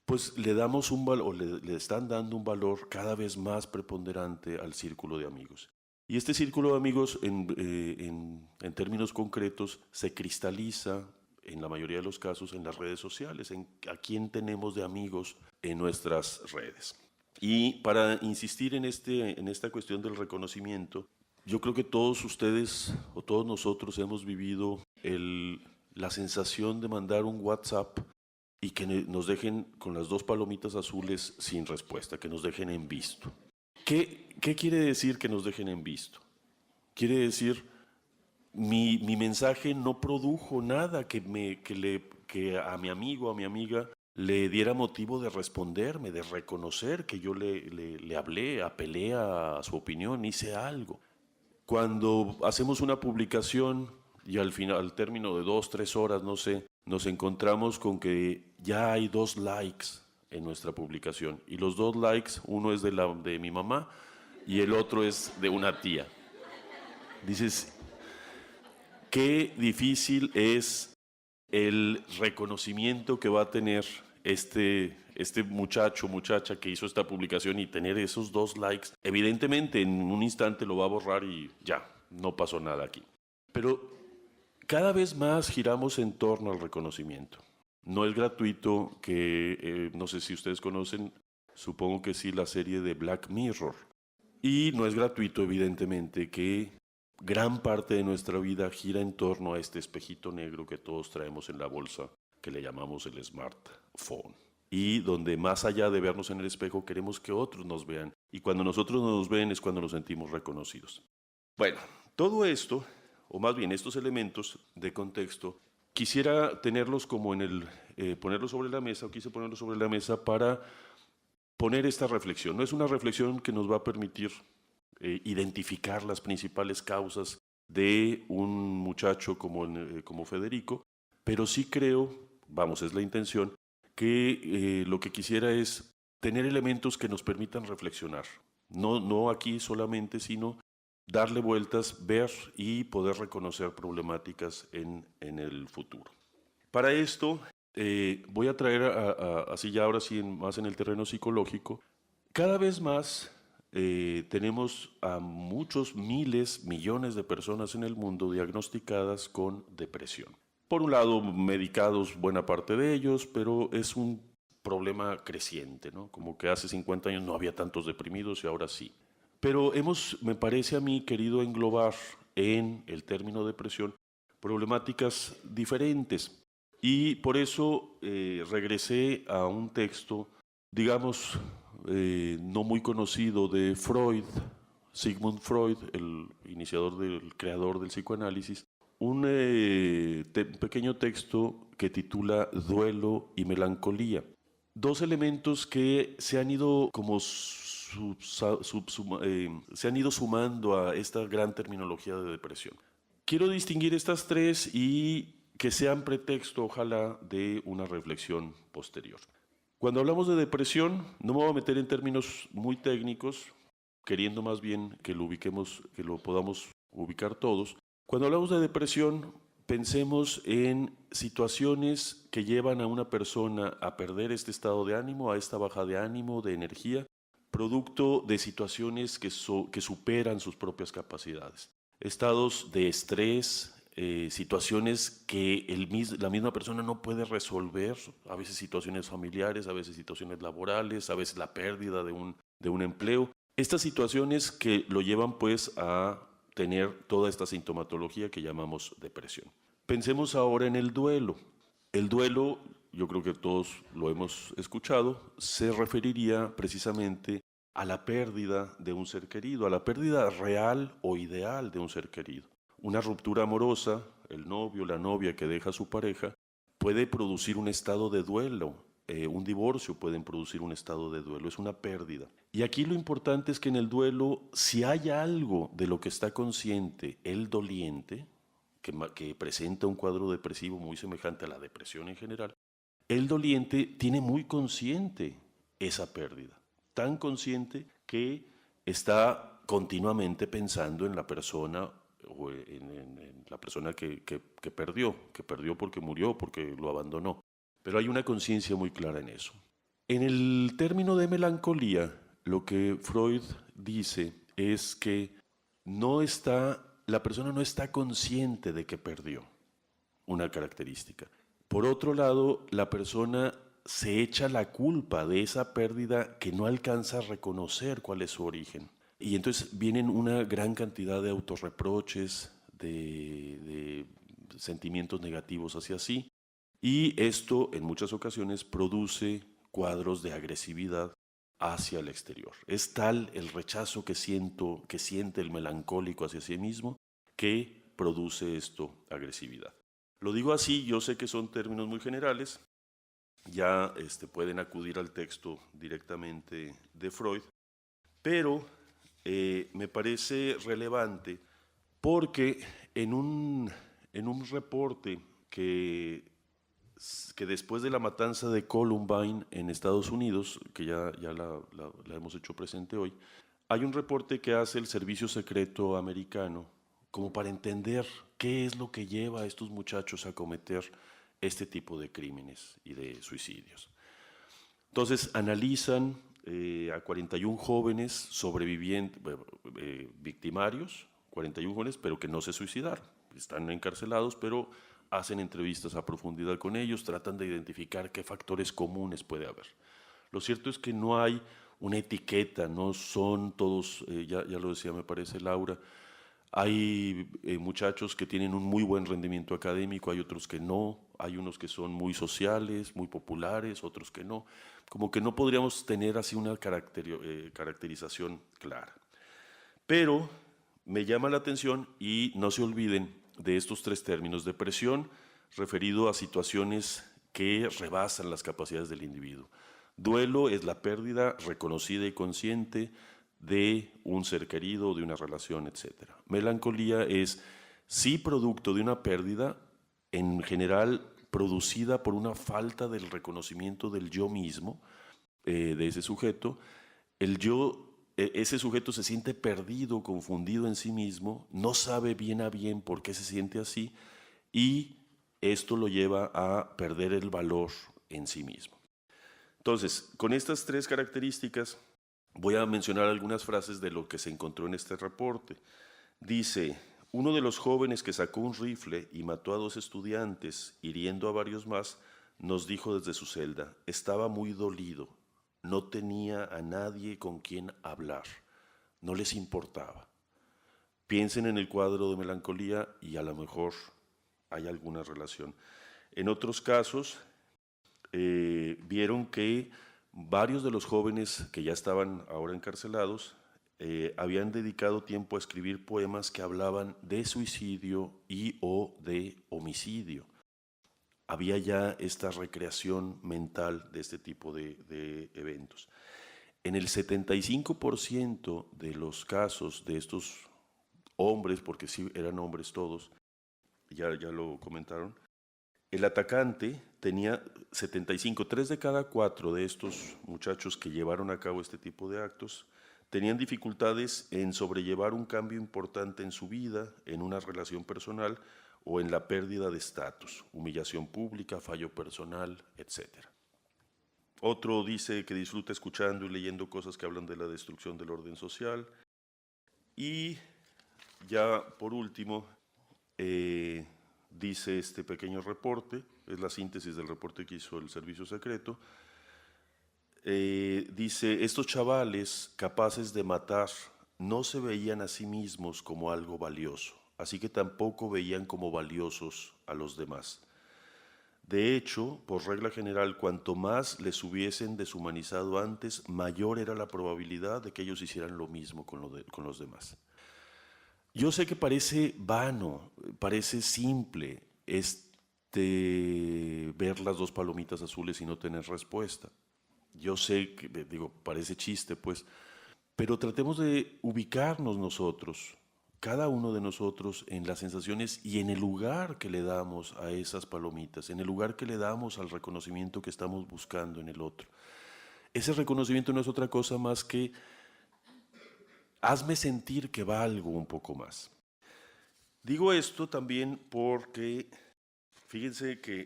pues le damos un valor, le están dando un valor cada vez más preponderante al círculo de amigos. Y este círculo de amigos, en términos concretos, se cristaliza, en la mayoría de los casos, en las redes sociales, en a quién tenemos de amigos en nuestras redes. Y para insistir en esta cuestión del reconocimiento, yo creo que todos ustedes o todos nosotros hemos vivido la sensación de mandar un WhatsApp y que nos dejen con las 2 palomitas azules sin respuesta, que nos dejen en visto. ¿Qué quiere decir que nos dejen en visto? Quiere decir, mi mensaje no produjo nada que a mi amigo o a mi amiga le diera motivo de responderme, de reconocer que yo le hablé, apelé a su opinión, hice algo. Cuando hacemos una publicación y al término de 2, 3 horas, no sé, nos encontramos con que ya hay 2 likes en nuestra publicación. Y los 2 likes, uno es de mi mamá y el otro es de una tía. Dices, qué difícil es el reconocimiento que va a tener este muchacho, muchacha que hizo esta publicación y tener esos 2 likes. Evidentemente en un instante lo va a borrar y ya, no pasó nada aquí. Pero cada vez más giramos en torno al reconocimiento. No es gratuito que, no sé si ustedes conocen, supongo que sí, la serie de Black Mirror. Y no es gratuito, evidentemente, que gran parte de nuestra vida gira en torno a este espejito negro que todos traemos en la bolsa, que le llamamos el smartphone. Y donde más allá de vernos en el espejo, queremos que otros nos vean. Y cuando nosotros nos ven es cuando nos sentimos reconocidos. Bueno, todo esto, o más bien estos elementos de contexto, quisiera tenerlos como ponerlos sobre la mesa, o quise ponerlos sobre la mesa para poner esta reflexión. No es una reflexión que nos va a permitir identificar las principales causas de un muchacho como Federico, pero sí creo, vamos, es la intención, que lo que quisiera es tener elementos que nos permitan reflexionar. No aquí solamente, sino darle vueltas, ver y poder reconocer problemáticas en el futuro. Para esto voy a traer, así ya ahora sí, más en el terreno psicológico, cada vez más tenemos a muchos miles, millones de personas en el mundo diagnosticadas con depresión. Por un lado, medicados buena parte de ellos, pero es un problema creciente, ¿no? Como que hace 50 años no había tantos deprimidos y ahora sí. Pero me parece a mí, querido englobar en el término depresión problemáticas diferentes. Y por eso regresé a un texto, digamos, no muy conocido de Freud, Sigmund Freud, el creador del psicoanálisis, un pequeño texto que titula Duelo y melancolía. 2 elementos que se han ido como se han ido sumando a esta gran terminología de depresión. Quiero distinguir estas 3 y que sean pretexto, ojalá, de una reflexión posterior. Cuando hablamos de depresión, no me voy a meter en términos muy técnicos, queriendo más bien que lo podamos ubicar todos. Cuando hablamos de depresión, pensemos en situaciones que llevan a una persona a perder este estado de ánimo, a esta baja de ánimo, de energía, producto de situaciones que superan sus propias capacidades. Estados de estrés, situaciones que la misma persona no puede resolver, a veces situaciones familiares, a veces situaciones laborales, a veces la pérdida de un empleo. Estas situaciones que lo llevan pues a tener toda esta sintomatología que llamamos depresión. Pensemos ahora en el duelo. El duelo, yo creo que todos lo hemos escuchado, se referiría precisamente a la pérdida de un ser querido, a la pérdida real o ideal de un ser querido. Una ruptura amorosa, el novio, la novia que deja a su pareja, puede producir un estado de duelo. Un divorcio puede producir un estado de duelo, es una pérdida. Y aquí lo importante es que en el duelo, si hay algo de lo que está consciente el doliente, que presenta un cuadro depresivo muy semejante a la depresión en general, el doliente tiene muy consciente esa pérdida, tan consciente que está continuamente pensando en la persona o en la persona que perdió porque murió, porque lo abandonó. Pero hay una conciencia muy clara en eso. En el término de melancolía, lo que Freud dice es que la persona no está consciente de que perdió, una característica. Por otro lado, la persona se echa la culpa de esa pérdida que no alcanza a reconocer cuál es su origen. Y entonces vienen una gran cantidad de autorreproches, de sentimientos negativos hacia sí, y esto en muchas ocasiones produce cuadros de agresividad hacia el exterior. Es tal el rechazo que siente el melancólico hacia sí mismo, que produce esto agresividad. Lo digo así, yo sé que son términos muy generales, ya pueden acudir al texto directamente de Freud, pero me parece relevante porque en un reporte que después de la matanza de Columbine en Estados Unidos, que ya la hemos hecho presente hoy, hay un reporte que hace el Servicio Secreto americano como para entender qué es lo que lleva a estos muchachos a cometer este tipo de crímenes y de suicidios. Entonces analizan a 41 jóvenes sobrevivientes, victimarios, 41 jóvenes, pero que no se suicidaron. Están encarcelados, pero hacen entrevistas a profundidad con ellos, tratan de identificar qué factores comunes puede haber. Lo cierto es que no hay una etiqueta, no son todos, ya lo decía me parece Laura, hay muchachos que tienen un muy buen rendimiento académico, hay otros que no, hay unos que son muy sociales, muy populares, otros que no. Como que no podríamos tener así una caracterización clara. Pero me llama la atención, y no se olviden de estos tres términos: depresión, referido a situaciones que rebasan las capacidades del individuo. Duelo es la pérdida reconocida y consciente de un ser querido, de una relación, etc. Melancolía es sí producto de una pérdida, en general producida por una falta del reconocimiento del yo mismo, de ese sujeto. Ese sujeto se siente perdido, confundido en sí mismo, no sabe bien a bien por qué se siente así, y esto lo lleva a perder el valor en sí mismo. Entonces, con estas tres características, voy a mencionar algunas frases de lo que se encontró en este reporte. Dice: uno de los jóvenes que sacó un rifle y mató a 2 estudiantes, hiriendo a varios más, nos dijo desde su celda: estaba muy dolido, no tenía a nadie con quien hablar, no les importaba. Piensen en el cuadro de melancolía y a lo mejor hay alguna relación. En otros casos, vieron que varios de los jóvenes que ya estaban ahora encarcelados habían dedicado tiempo a escribir poemas que hablaban de suicidio y o de homicidio. Había ya esta recreación mental de este tipo de eventos. En el 75% de los casos de estos hombres, porque sí eran hombres todos, ya lo comentaron, el atacante tenía 3 de cada 4 de estos muchachos que llevaron a cabo este tipo de actos tenían dificultades en sobrellevar un cambio importante en su vida, en una relación personal o en la pérdida de estatus, humillación pública, fallo personal, etc. Otro dice que disfruta escuchando y leyendo cosas que hablan de la destrucción del orden social. Y ya por último, dice este pequeño reporte, es la síntesis del reporte que hizo el Servicio Secreto, dice: estos chavales capaces de matar no se veían a sí mismos como algo valioso, así que tampoco veían como valiosos a los demás. De hecho, por regla general, cuanto más les hubiesen deshumanizado antes, mayor era la probabilidad de que ellos hicieran lo mismo con los demás. Yo sé que parece vano, parece simple ver las 2 palomitas azules y no tener respuesta. Yo sé que, parece chiste, pues, pero tratemos de ubicarnos nosotros, cada uno de nosotros, en las sensaciones y en el lugar que le damos a esas palomitas, en el lugar que le damos al reconocimiento que estamos buscando en el otro. Ese reconocimiento no es otra cosa más que hazme sentir que valgo un poco más. Digo esto también porque, fíjense que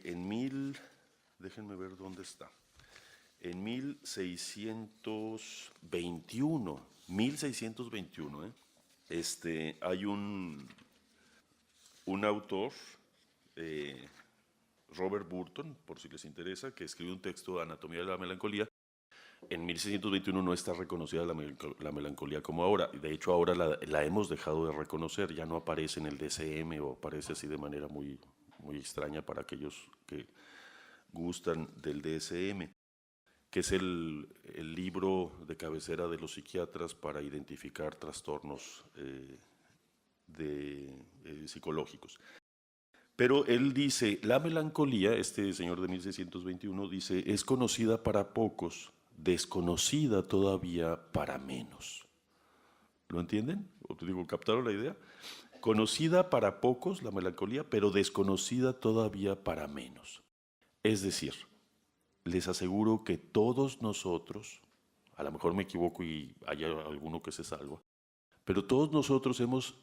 déjenme ver dónde está, en 1621, hay un autor, Robert Burton, por si les interesa, que escribe un texto de Anatomía de la Melancolía. En 1621 no está reconocida la melancolía como ahora. De hecho, ahora la hemos dejado de reconocer. Ya no aparece en el DSM o aparece así de manera muy, muy extraña para aquellos que gustan del DSM, que es el libro de cabecera de los psiquiatras para identificar trastornos psicológicos. Pero él dice, la melancolía, este señor de 1621 dice, es conocida para pocos, desconocida todavía para menos. ¿Lo entienden? ¿O te digo, captaron la idea? Conocida para pocos, la melancolía, pero desconocida todavía para menos. Es decir, les aseguro que todos nosotros, a lo mejor me equivoco y hay alguno que se salva, pero todos nosotros hemos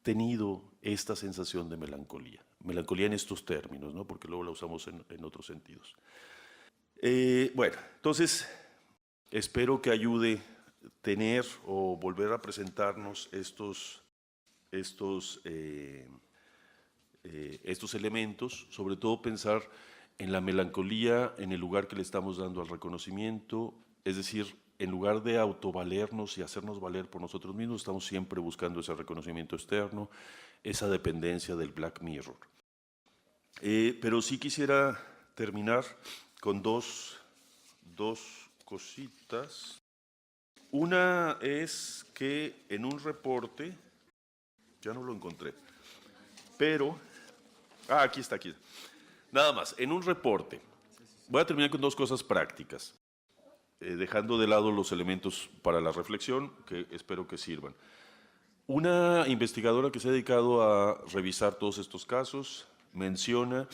tenido esta sensación de melancolía. Melancolía en estos términos, ¿no? Porque luego la usamos en otros sentidos. Bueno, entonces espero que ayude tener o volver a presentarnos estos elementos, sobre todo pensar en la melancolía, en el lugar que le estamos dando al reconocimiento, es decir, en lugar de autovalernos y hacernos valer por nosotros mismos, estamos siempre buscando ese reconocimiento externo, esa dependencia del Black Mirror. Pero sí quisiera terminar con dos cositas. Una es que en un reporte, ya no lo encontré, pero, aquí está. Nada más, en un reporte, voy a terminar con dos cosas prácticas, dejando de lado los elementos para la reflexión que espero que sirvan. Una investigadora que se ha dedicado a revisar todos estos casos menciona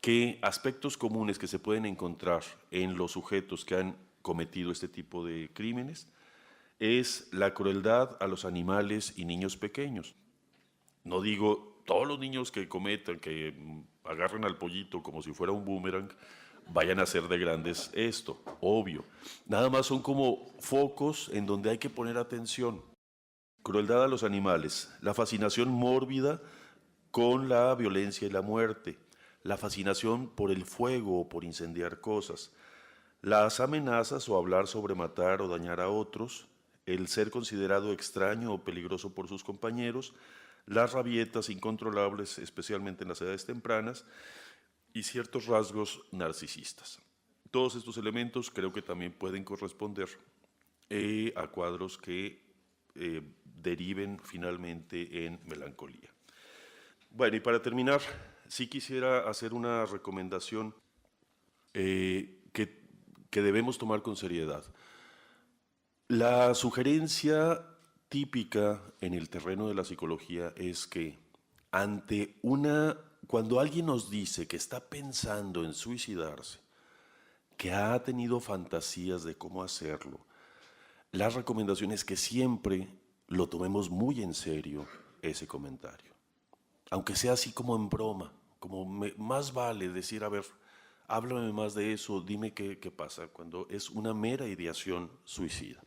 que aspectos comunes que se pueden encontrar en los sujetos que han cometido este tipo de crímenes es la crueldad a los animales y niños pequeños. No digo todos los niños que cometan, que agarren al pollito como si fuera un boomerang, vayan a hacer de grandes esto, obvio. Nada más son como focos en donde hay que poner atención. Crueldad a los animales, la fascinación mórbida con la violencia y la muerte, la fascinación por el fuego o por incendiar cosas, las amenazas o hablar sobre matar o dañar a otros, el ser considerado extraño o peligroso por sus compañeros, las rabietas incontrolables, especialmente en las edades tempranas, y ciertos rasgos narcisistas. Todos estos elementos creo que también pueden corresponder a cuadros que deriven finalmente en melancolía. Bueno, y para terminar, sí quisiera hacer una recomendación que debemos tomar con seriedad. La sugerencia típica en el terreno de la psicología es que cuando alguien nos dice que está pensando en suicidarse, que ha tenido fantasías de cómo hacerlo, la recomendación es que siempre lo tomemos muy en serio ese comentario. Aunque sea así como en broma, más vale decir, a ver, háblame más de eso, dime qué pasa, cuando es una mera ideación suicida.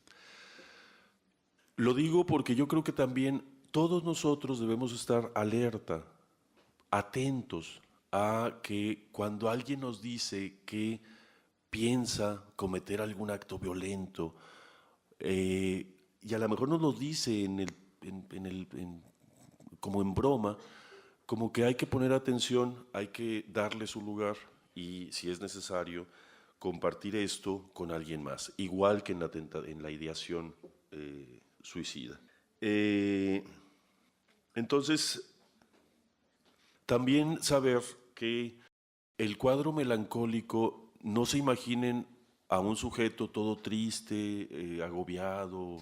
Lo digo porque yo creo que también todos nosotros debemos estar alerta, atentos a que cuando alguien nos dice que piensa cometer algún acto violento, y a lo mejor nos lo dice como en broma, como que hay que poner atención, hay que darle su lugar y, si es necesario, compartir esto con alguien más, igual que en la ideación suicida. Entonces, también saber que el cuadro melancólico, no se imaginen a un sujeto todo triste, agobiado,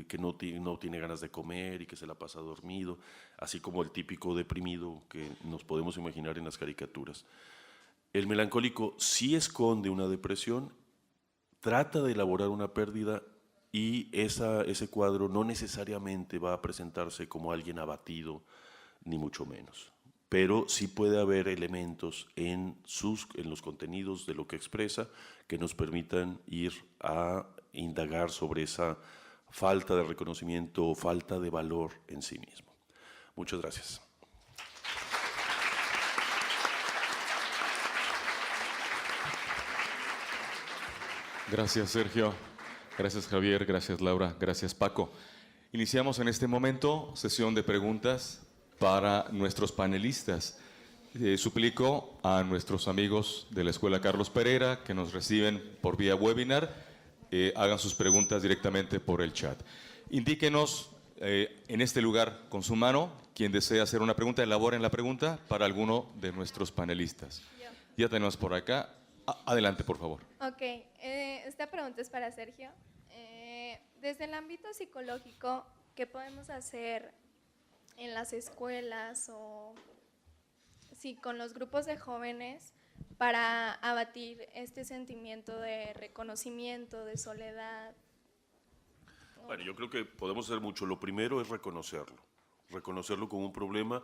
que no tiene ganas de comer y que se la pasa dormido, así como el típico deprimido que nos podemos imaginar en las caricaturas. El melancólico sí esconde una depresión, trata de elaborar una pérdida y ese cuadro no necesariamente va a presentarse como alguien abatido, ni mucho menos. Pero sí puede haber elementos en los contenidos de lo que expresa que nos permitan ir a indagar sobre esa falta de reconocimiento o falta de valor en sí mismo. Muchas gracias. Gracias, Sergio. Gracias, Javier. Gracias, Laura. Gracias, Paco. Iniciamos en este momento sesión de preguntas para nuestros panelistas. Suplico a nuestros amigos de la Escuela Carlos Pereira que nos reciben por vía webinar, hagan sus preguntas directamente por el chat. Indíquenos en este lugar con su mano, quien desea hacer una pregunta, elaboren la pregunta para alguno de nuestros panelistas. Ya tenemos por acá. Adelante, por favor. Ok, esta pregunta es para Sergio. Desde el ámbito psicológico, ¿qué podemos hacer en las escuelas o sí, con los grupos de jóvenes para abatir este sentimiento de reconocimiento, de soledad? Bueno, yo creo que podemos hacer mucho. Lo primero es reconocerlo como un problema.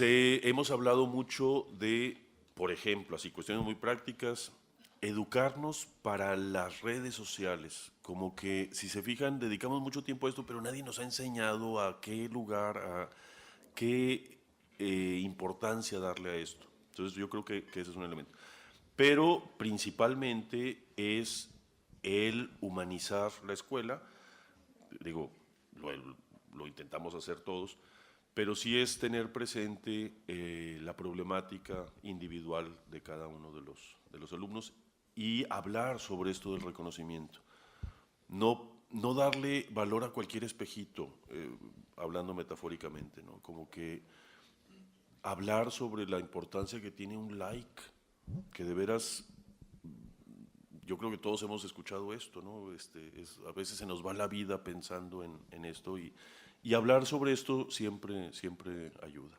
Hemos hablado mucho de, por ejemplo, así cuestiones muy prácticas, educarnos para las redes sociales. Como que, si se fijan, dedicamos mucho tiempo a esto, pero nadie nos ha enseñado a qué lugar, a qué importancia darle a esto. Entonces yo creo que ese es un elemento. Pero principalmente es el humanizar la escuela. Digo, lo intentamos hacer todos, pero sí es tener presente la problemática individual de cada uno de los alumnos y hablar sobre esto del reconocimiento. No darle valor a cualquier espejito, hablando metafóricamente, ¿no? Como que hablar sobre la importancia que tiene un like, que de veras, yo creo que todos hemos escuchado esto, ¿no? A veces se nos va la vida pensando en esto y hablar sobre esto siempre ayuda.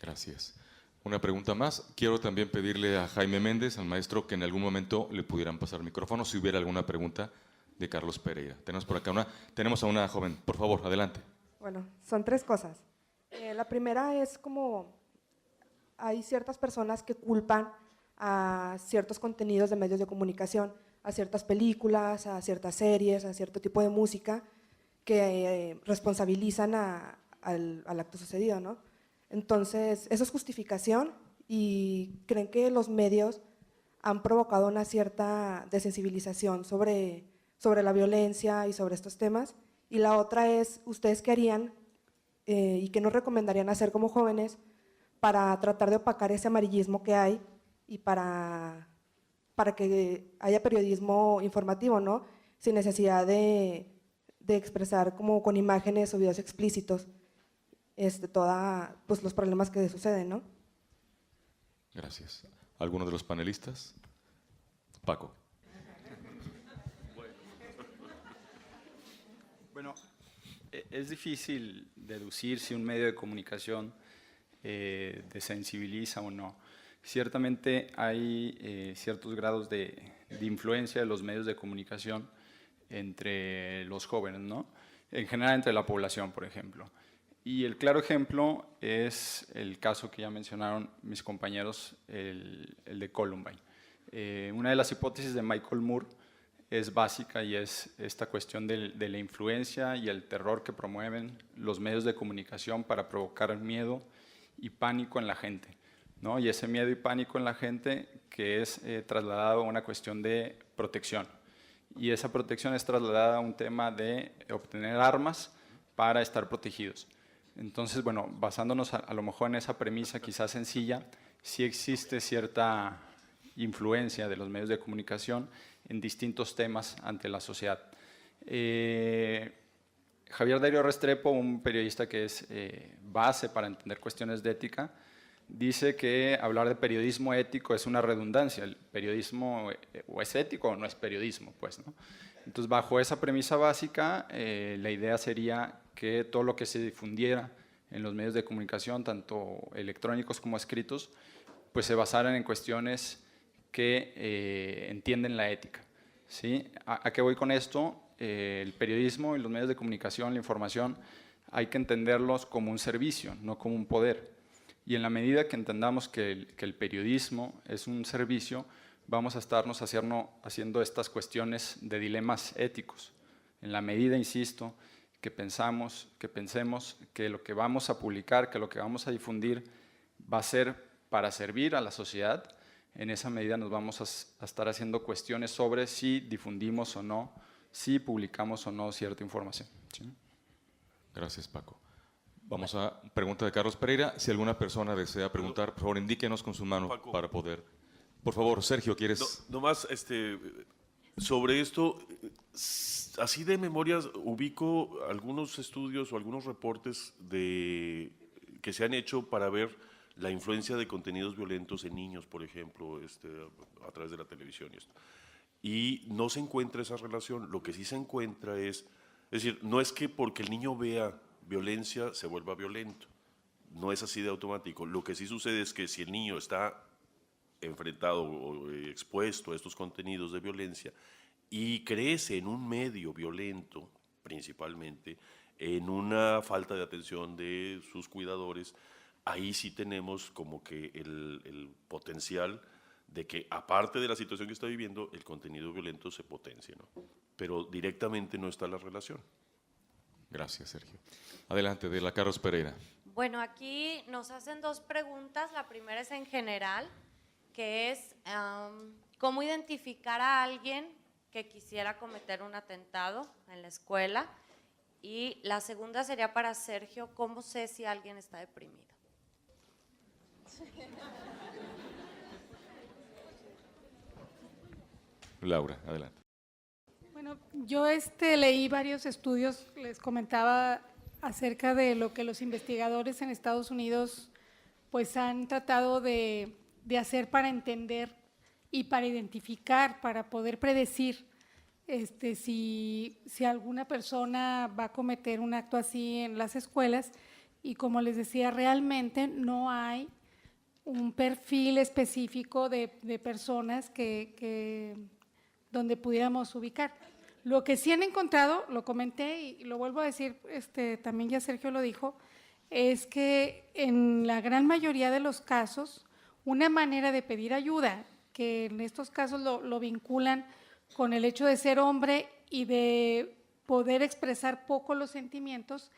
Gracias. Una pregunta más. Quiero también pedirle a Jaime Méndez, al maestro, que en algún momento le pudieran pasar el micrófono si hubiera alguna pregunta de Carlos Pereira. Tenemos por acá tenemos a una joven. Por favor, adelante. Bueno, son tres cosas. La primera es como hay ciertas personas que culpan a ciertos contenidos de medios de comunicación, a ciertas películas, a ciertas series, a cierto tipo de música que responsabilizan al acto sucedido, ¿no? Entonces, eso es justificación y creen que los medios han provocado una cierta desensibilización sobre la violencia y sobre estos temas. Y la otra es, ¿ustedes qué harían y qué nos recomendarían hacer como jóvenes para tratar de opacar ese amarillismo que hay y para que haya periodismo informativo, ¿no? Sin necesidad de expresar como con imágenes o videos explícitos pues los problemas que suceden, ¿no? Gracias. ¿Alguno de los panelistas? Paco. Bueno, es difícil deducir si un medio de comunicación desensibiliza o no. Ciertamente hay ciertos grados de influencia de los medios de comunicación entre los jóvenes, ¿no? En general entre la población, por ejemplo. Y el claro ejemplo es el caso que ya mencionaron mis compañeros, el de Columbine. Una de las hipótesis de Michael Moore es básica y es esta cuestión de la influencia y el terror que promueven los medios de comunicación para provocar miedo y pánico en la gente, ¿no? Y ese miedo y pánico en la gente que es trasladado a una cuestión de protección. Y esa protección es trasladada a un tema de obtener armas para estar protegidos. Entonces, bueno, basándonos a lo mejor en esa premisa quizás sencilla, sí existe cierta influencia de los medios de comunicación en distintos temas ante la sociedad. Javier Darío Restrepo, un periodista que es base para entender cuestiones de ética, dice que hablar de periodismo ético es una redundancia. El periodismo o es ético o no es periodismo, pues, ¿no? Entonces, bajo esa premisa básica, la idea sería que todo lo que se difundiera en los medios de comunicación, tanto electrónicos como escritos, pues se basaran en cuestiones que entienden la ética. ¿Sí? ¿A qué voy con esto? El periodismo y los medios de comunicación, la información, hay que entenderlos como un servicio, no como un poder. Y en la medida que entendamos que el periodismo es un servicio, vamos a estarnos haciendo estas cuestiones de dilemas éticos. En la medida, insisto, que pensemos que lo que vamos a publicar, que lo que vamos a difundir va a ser para servir a la sociedad, en esa medida nos vamos a estar haciendo cuestiones sobre si difundimos o no, si publicamos o no cierta información. ¿Sí? Gracias, Paco. Vamos a pregunta de Carlos Pereira. Si alguna persona desea preguntar, por favor, indíquenos con su mano Paco. para poder. Por favor, Sergio, ¿quieres? No más, sobre esto, así de memoria, ubico algunos estudios o algunos reportes que se han hecho para ver la influencia de contenidos violentos en niños, por ejemplo, a través de la televisión y esto. Y no se encuentra esa relación. Lo que sí se encuentra es decir, no es que porque el niño vea violencia se vuelva violento. No es así de automático. Lo que sí sucede es que si el niño está enfrentado o expuesto a estos contenidos de violencia y crece en un medio violento, principalmente, en una falta de atención de sus cuidadores, ahí sí tenemos como que el potencial de que, aparte de la situación que está viviendo, el contenido violento se potencie, ¿no? Pero directamente no está la relación. Gracias, Sergio. Adelante, de la Carlos Pereira. Bueno, aquí nos hacen dos preguntas. La primera es en general, que es cómo identificar a alguien que quisiera cometer un atentado en la escuela. Y la segunda sería para Sergio, ¿cómo sé si alguien está deprimido? Laura, adelante. Bueno, yo leí varios estudios, les comentaba acerca de lo que los investigadores en Estados Unidos pues han tratado de hacer para entender y para identificar, para poder predecir si alguna persona va a cometer un acto así en las escuelas. Y como les decía, realmente no hay un perfil específico de personas donde pudiéramos ubicar. Lo que sí han encontrado, lo comenté y lo vuelvo a decir, también ya Sergio lo dijo, es que en la gran mayoría de los casos, una manera de pedir ayuda, que en estos casos lo vinculan con el hecho de ser hombre y de poder expresar poco los sentimientos,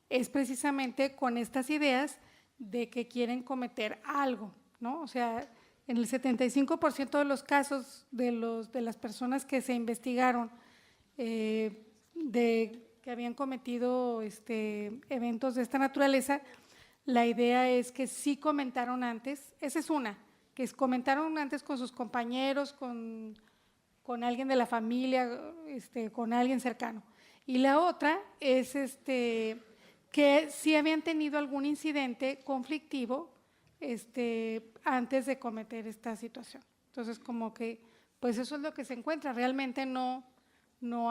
es precisamente con estas ideas de que quieren cometer algo, ¿no? O sea, en el 75% de los casos de las personas que se investigaron que habían cometido eventos de esta naturaleza, la idea es que sí comentaron antes, esa es una, que comentaron antes con sus compañeros, con alguien de la familia, con alguien cercano. Y la otra es que sí habían tenido algún incidente conflictivo antes de cometer esta situación. Entonces, como que, pues eso es lo que se encuentra. Realmente no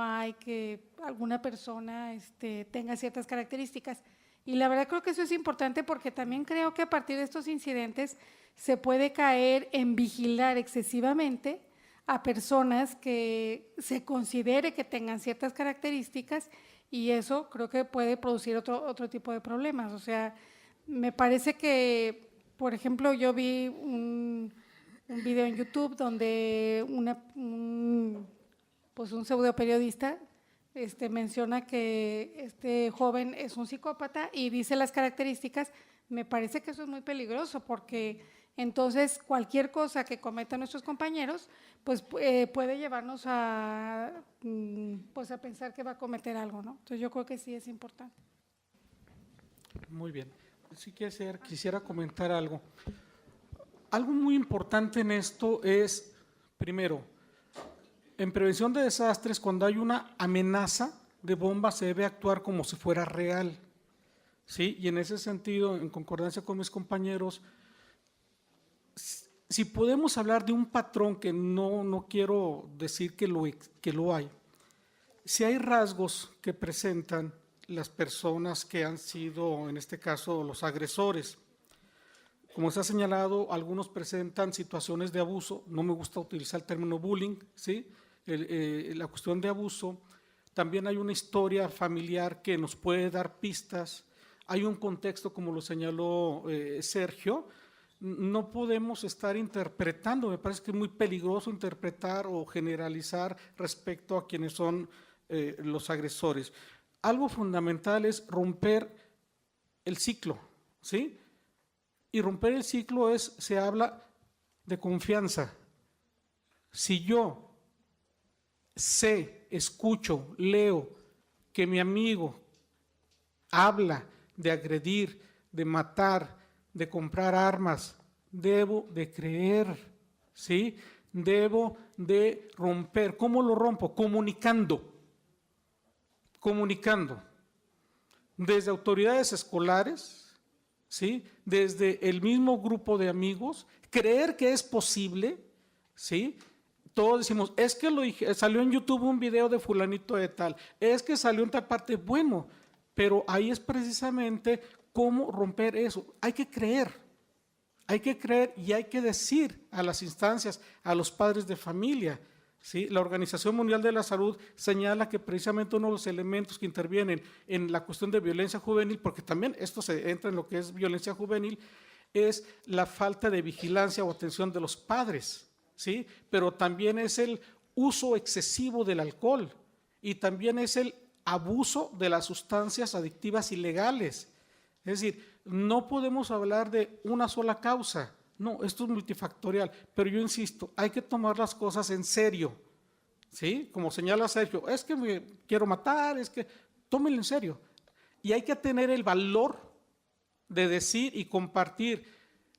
hay que alguna persona tenga ciertas características. Y la verdad creo que eso es importante porque también creo que a partir de estos incidentes se puede caer en vigilar excesivamente a personas que se considere que tengan ciertas características y eso creo que puede producir otro tipo de problemas. O sea, me parece que, por ejemplo, yo vi un video en YouTube donde un pseudo periodista menciona que este joven es un psicópata y dice las características. Me parece que eso es muy peligroso porque entonces cualquier cosa que cometan nuestros compañeros pues puede llevarnos a pensar que va a cometer algo, ¿no? Entonces yo creo que sí es importante. Muy bien. Sí quisiera comentar algo. Algo muy importante en esto es, primero, en prevención de desastres, cuando hay una amenaza de bomba, se debe actuar como si fuera real, ¿sí? Y en ese sentido, en concordancia con mis compañeros, si podemos hablar de un patrón, que no quiero decir que lo hay, si hay rasgos que presentan las personas que han sido, en este caso, los agresores. Como se ha señalado, algunos presentan situaciones de abuso, no me gusta utilizar el término bullying, ¿sí? la cuestión de abuso, también hay una historia familiar que nos puede dar pistas, hay un contexto, como lo señaló Sergio. No podemos estar interpretando, me parece que es muy peligroso interpretar o generalizar respecto a quienes son los agresores. Algo fundamental es romper el ciclo, ¿sí? Y romper el ciclo se habla de confianza. Si yo sé, escucho, leo que mi amigo habla de agredir, de matar, de comprar armas, debo de creer, ¿sí? Debo de romper. ¿Cómo lo rompo? Comunicando. Desde autoridades escolares, ¿sí? Desde el mismo grupo de amigos, creer que es posible, ¿sí? Todos decimos, es que salió en YouTube un video de fulanito de tal, es que salió en tal parte, bueno, pero ahí es precisamente cómo romper eso. Hay que creer y hay que decir a las instancias, a los padres de familia, ¿sí? La Organización Mundial de la Salud señala que precisamente uno de los elementos que intervienen en la cuestión de violencia juvenil, porque también esto se entra en lo que es violencia juvenil, es la falta de vigilancia o atención de los padres, ¿sí? Pero también es el uso excesivo del alcohol y también es el abuso de las sustancias adictivas ilegales. Es decir, no podemos hablar de una sola causa, no, esto es multifactorial, pero yo insisto, hay que tomar las cosas en serio, ¿sí? Como señala Sergio, es que me quiero matar, es que tómenlo en serio. Y hay que tener el valor de decir y compartir,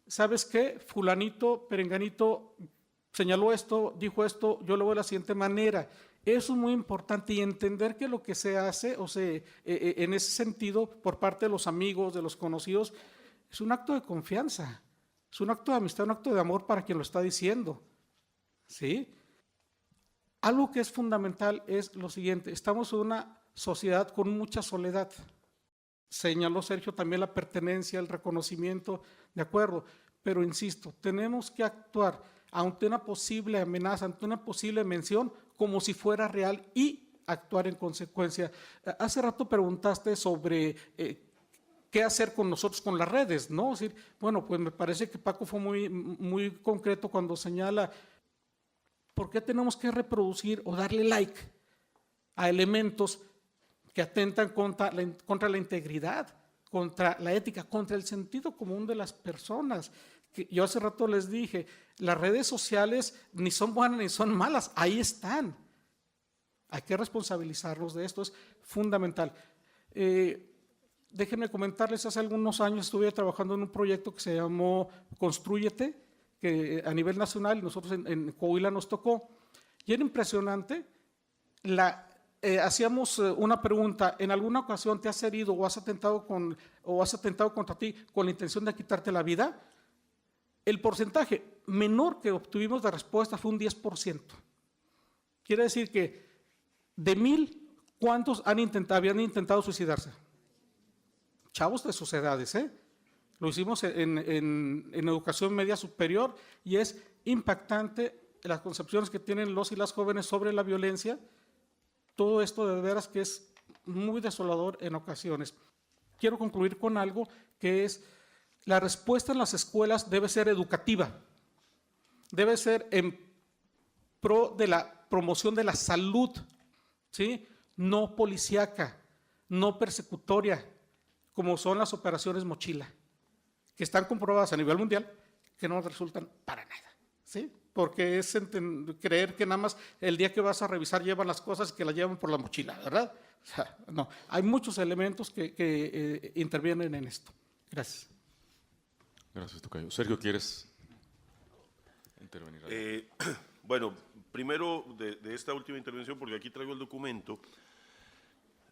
¿sabes qué? Fulanito, perenganito señaló esto, dijo esto, yo lo veo de la siguiente manera. Eso es muy importante y entender que lo que se hace, en ese sentido, por parte de los amigos, de los conocidos, es un acto de confianza, es un acto de amistad, un acto de amor para quien lo está diciendo, ¿sí? Algo que es fundamental es lo siguiente, estamos en una sociedad con mucha soledad. Señaló Sergio también la pertenencia, el reconocimiento, de acuerdo, pero insisto, tenemos que actuar ante una posible amenaza, ante una posible mención, como si fuera real y actuar en consecuencia. Hace rato preguntaste sobre qué hacer con nosotros con las redes, ¿no? Es decir, bueno, pues me parece que Paco fue muy concreto cuando señala por qué tenemos que reproducir o darle like a elementos que atentan contra la integridad, contra la ética, contra el sentido común de las personas. Yo hace rato les dije, las redes sociales ni son buenas ni son malas, ahí están. Hay que responsabilizarlos de esto, es fundamental. Déjenme comentarles, hace algunos años estuve trabajando en un proyecto que se llamó Constrúyete, que a nivel nacional, y nosotros en Coahuila nos tocó, y era impresionante. Hacíamos una pregunta, ¿en alguna ocasión te has herido o has atentado contra ti con la intención de quitarte la vida? El porcentaje menor que obtuvimos de respuesta fue un 10%. Quiere decir que de 1,000, ¿cuántos habían intentado suicidarse? Chavos de sus edades, ¿eh? Lo hicimos en educación media superior y es impactante las concepciones que tienen los y las jóvenes sobre la violencia. Todo esto de veras que es muy desolador en ocasiones. Quiero concluir con algo que es: la respuesta en las escuelas debe ser educativa, debe ser en pro de la promoción de la salud, ¿sí? No policíaca, no persecutoria, como son las operaciones mochila, que están comprobadas a nivel mundial que no resultan para nada, ¿sí? Porque es creer que nada más el día que vas a revisar llevan las cosas y que las llevan por la mochila, ¿verdad? O sea, no, hay muchos elementos que intervienen en esto. Gracias. Gracias, tocayo. Sergio, ¿quieres intervenir? Bueno, primero de esta última intervención, porque aquí traigo el documento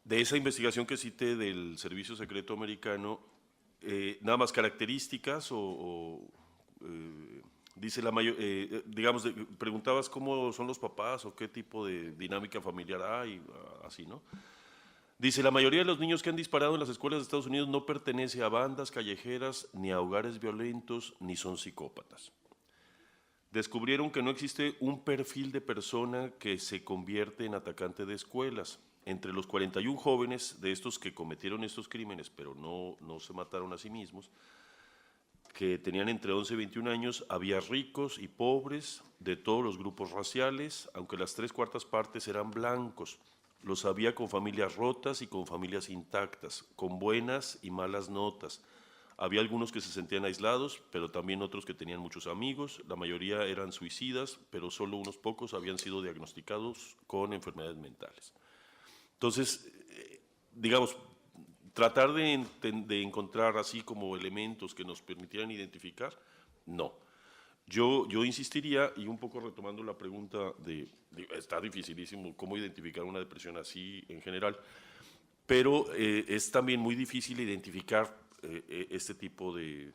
de esa investigación que cité del Servicio Secreto Americano, nada más características dice la mayor, digamos, preguntabas cómo son los papás o qué tipo de dinámica familiar hay, así, ¿no? Dice, la mayoría de los niños que han disparado en las escuelas de Estados Unidos no pertenece a bandas callejeras, ni a hogares violentos, ni son psicópatas. descubrieron que no existe un perfil de persona que se convierte en atacante de escuelas. Entre los 41 jóvenes de estos que cometieron estos crímenes, pero no se mataron a sí mismos, que tenían entre 11 y 21 años, había ricos y pobres de todos los grupos raciales, aunque las 3/4 partes eran blancos. Los había con familias rotas y con familias intactas, con buenas y malas notas. Había algunos que se sentían aislados, pero también otros que tenían muchos amigos. La mayoría eran suicidas, pero solo unos pocos habían sido diagnosticados con enfermedades mentales. Entonces, digamos, tratar de encontrar así como elementos que nos permitieran identificar, no. Yo insistiría, y un poco retomando la pregunta está dificilísimo cómo identificar una depresión así en general, pero es también muy difícil identificar este tipo de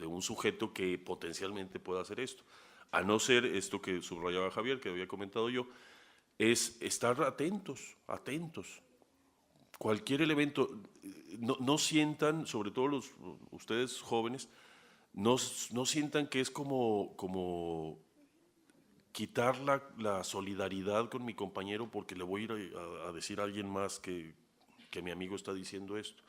un sujeto que potencialmente pueda hacer esto. A no ser esto que subrayaba Javier, que había comentado yo, es estar atentos. Cualquier elemento, no sientan, sobre todo ustedes jóvenes, no sientan que es como quitar la solidaridad con mi compañero porque le voy a ir a decir a alguien más que mi amigo está diciendo esto.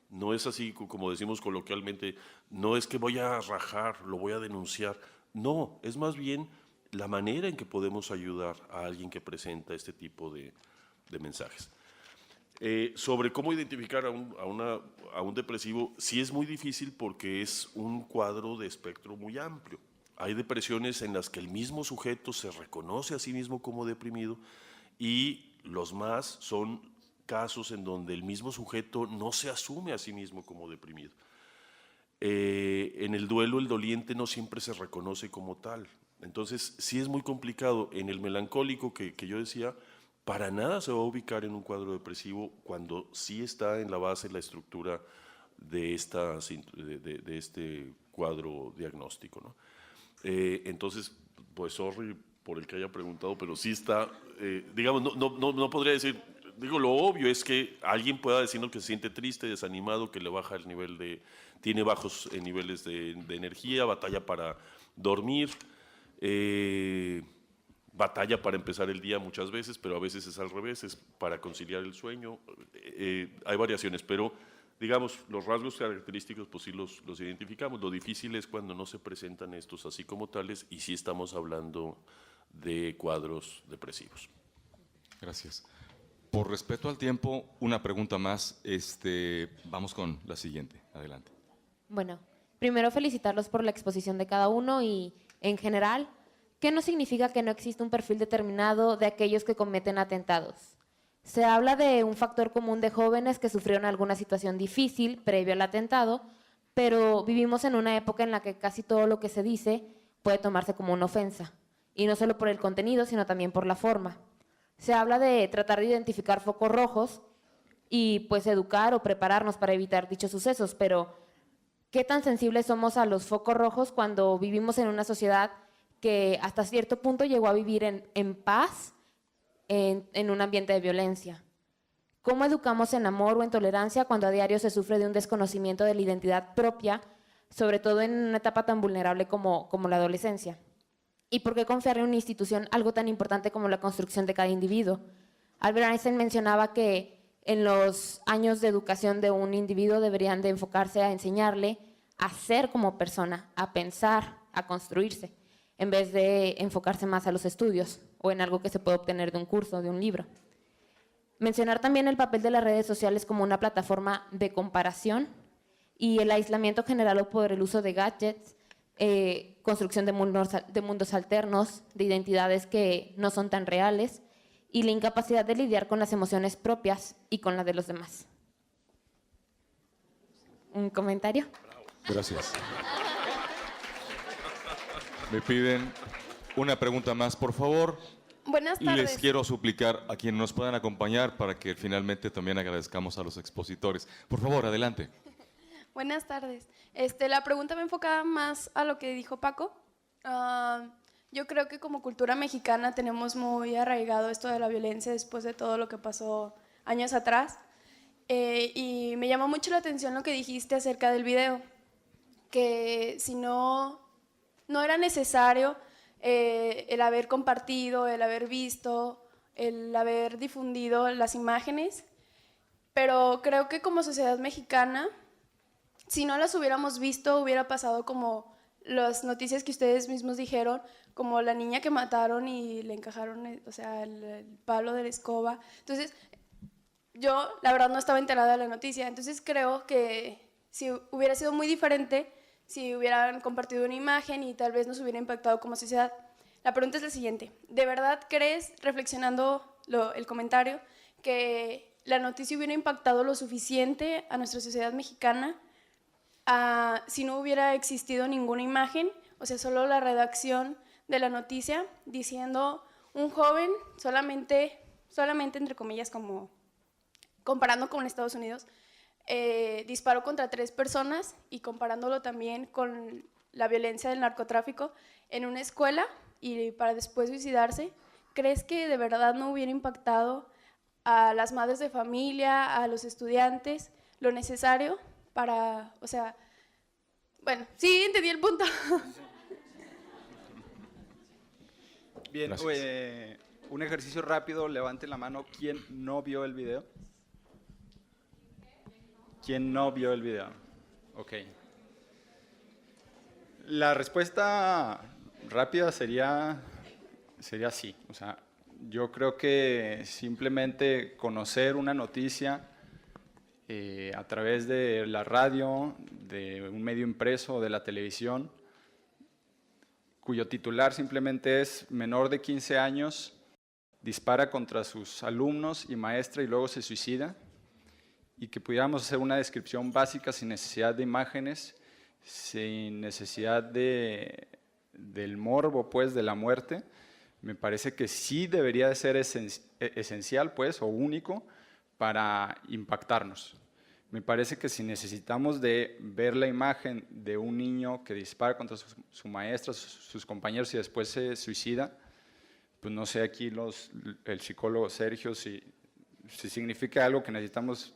No es así, como decimos coloquialmente, no es que voy a rajar, lo voy a denunciar. No, es más bien la manera en que podemos ayudar a alguien que presenta este tipo de mensajes. Sobre cómo identificar a un depresivo, sí es muy difícil porque es un cuadro de espectro muy amplio. Hay depresiones en las que el mismo sujeto se reconoce a sí mismo como deprimido y los más son casos en donde el mismo sujeto no se asume a sí mismo como deprimido. En el duelo, el doliente no siempre se reconoce como tal. Entonces, sí es muy complicado. En el melancólico que yo decía, para nada se va a ubicar en un cuadro depresivo cuando sí está en la base la estructura de este cuadro diagnóstico, ¿no? Entonces, pues sorry por el que haya preguntado, pero sí está, digamos, no podría decir, digo, lo obvio es que alguien pueda decirnos que se siente triste, desanimado, que le baja el nivel tiene bajos niveles de energía, batalla para dormir, batalla para empezar el día muchas veces, pero a veces es al revés, es para conciliar el sueño. Hay variaciones, pero digamos, los rasgos característicos pues sí los identificamos. Lo difícil es cuando no se presentan estos así como tales y sí estamos hablando de cuadros depresivos. Gracias. Por respeto al tiempo, una pregunta más. Vamos con la siguiente. Adelante. Bueno, primero felicitarlos por la exposición de cada uno y, en general, ¿qué no significa que no existe un perfil determinado de aquellos que cometen atentados? Se habla de un factor común de jóvenes que sufrieron alguna situación difícil previo al atentado, pero vivimos en una época en la que casi todo lo que se dice puede tomarse como una ofensa, y no solo por el contenido, sino también por la forma. Se habla de tratar de identificar focos rojos y pues educar o prepararnos para evitar dichos sucesos, pero ¿qué tan sensibles somos a los focos rojos cuando vivimos en una sociedad que hasta cierto punto llegó a vivir en paz en un ambiente de violencia? ¿Cómo educamos en amor o en tolerancia cuando a diario se sufre de un desconocimiento de la identidad propia, sobre todo en una etapa tan vulnerable como la adolescencia? ¿Y por qué confiar en una institución algo tan importante como la construcción de cada individuo? Albert Einstein mencionaba que en los años de educación de un individuo deberían de enfocarse a enseñarle a ser como persona, a pensar, a construirse, en vez de enfocarse más a los estudios o en algo que se puede obtener de un curso, de un libro. Mencionar también el papel de las redes sociales como una plataforma de comparación y el aislamiento generado por el uso de gadgets, construcción de mundos alternos, de identidades que no son tan reales y la incapacidad de lidiar con las emociones propias y con las de los demás. ¿Un comentario? Gracias. Me piden una pregunta más, por favor. Buenas tardes. Les quiero suplicar a quienes nos puedan acompañar para que finalmente también agradezcamos a los expositores. Por favor, adelante. Buenas tardes. La pregunta me enfocaba más a lo que dijo Paco. Yo creo que como cultura mexicana tenemos muy arraigado esto de la violencia después de todo lo que pasó años atrás. Y me llamó mucho la atención lo que dijiste acerca del video, que si no no era necesario el haber compartido, el haber visto, el haber difundido las imágenes, pero creo que como sociedad mexicana, si no las hubiéramos visto, hubiera pasado como las noticias que ustedes mismos dijeron, como la niña que mataron y le encajaron, o sea, el palo de la escoba. Entonces, yo la verdad no estaba enterada de la noticia, entonces creo que si hubiera sido muy diferente si hubieran compartido una imagen y tal vez nos hubiera impactado como sociedad. La pregunta es la siguiente: ¿de verdad crees, reflexionando el comentario, que la noticia hubiera impactado lo suficiente a nuestra sociedad mexicana si no hubiera existido ninguna imagen? O sea, solo la redacción de la noticia diciendo un joven solamente entre comillas, como comparando con Estados Unidos, disparó contra 3 personas y comparándolo también con la violencia del narcotráfico en una escuela y para después suicidarse. ¿Crees que de verdad no hubiera impactado a las madres de familia, a los estudiantes, lo necesario para, o sea, bueno, sí, entendí el punto. Bien, un ejercicio rápido, levanten la mano. ¿Quién no vio el video? ¿Quién no vio el video? Ok. La respuesta rápida sería sí. O sea, yo creo que simplemente conocer una noticia a través de la radio, de un medio impreso o de la televisión, cuyo titular simplemente es menor de 15 años, dispara contra sus alumnos y maestra y luego se suicida, y que pudiéramos hacer una descripción básica sin necesidad de imágenes, sin necesidad del morbo, pues, de la muerte, me parece que sí debería de ser esencial, pues, o único para impactarnos. Me parece que si necesitamos de ver la imagen de un niño que dispara contra su maestra, sus compañeros y después se suicida, pues no sé aquí el psicólogo Sergio si significa algo que necesitemos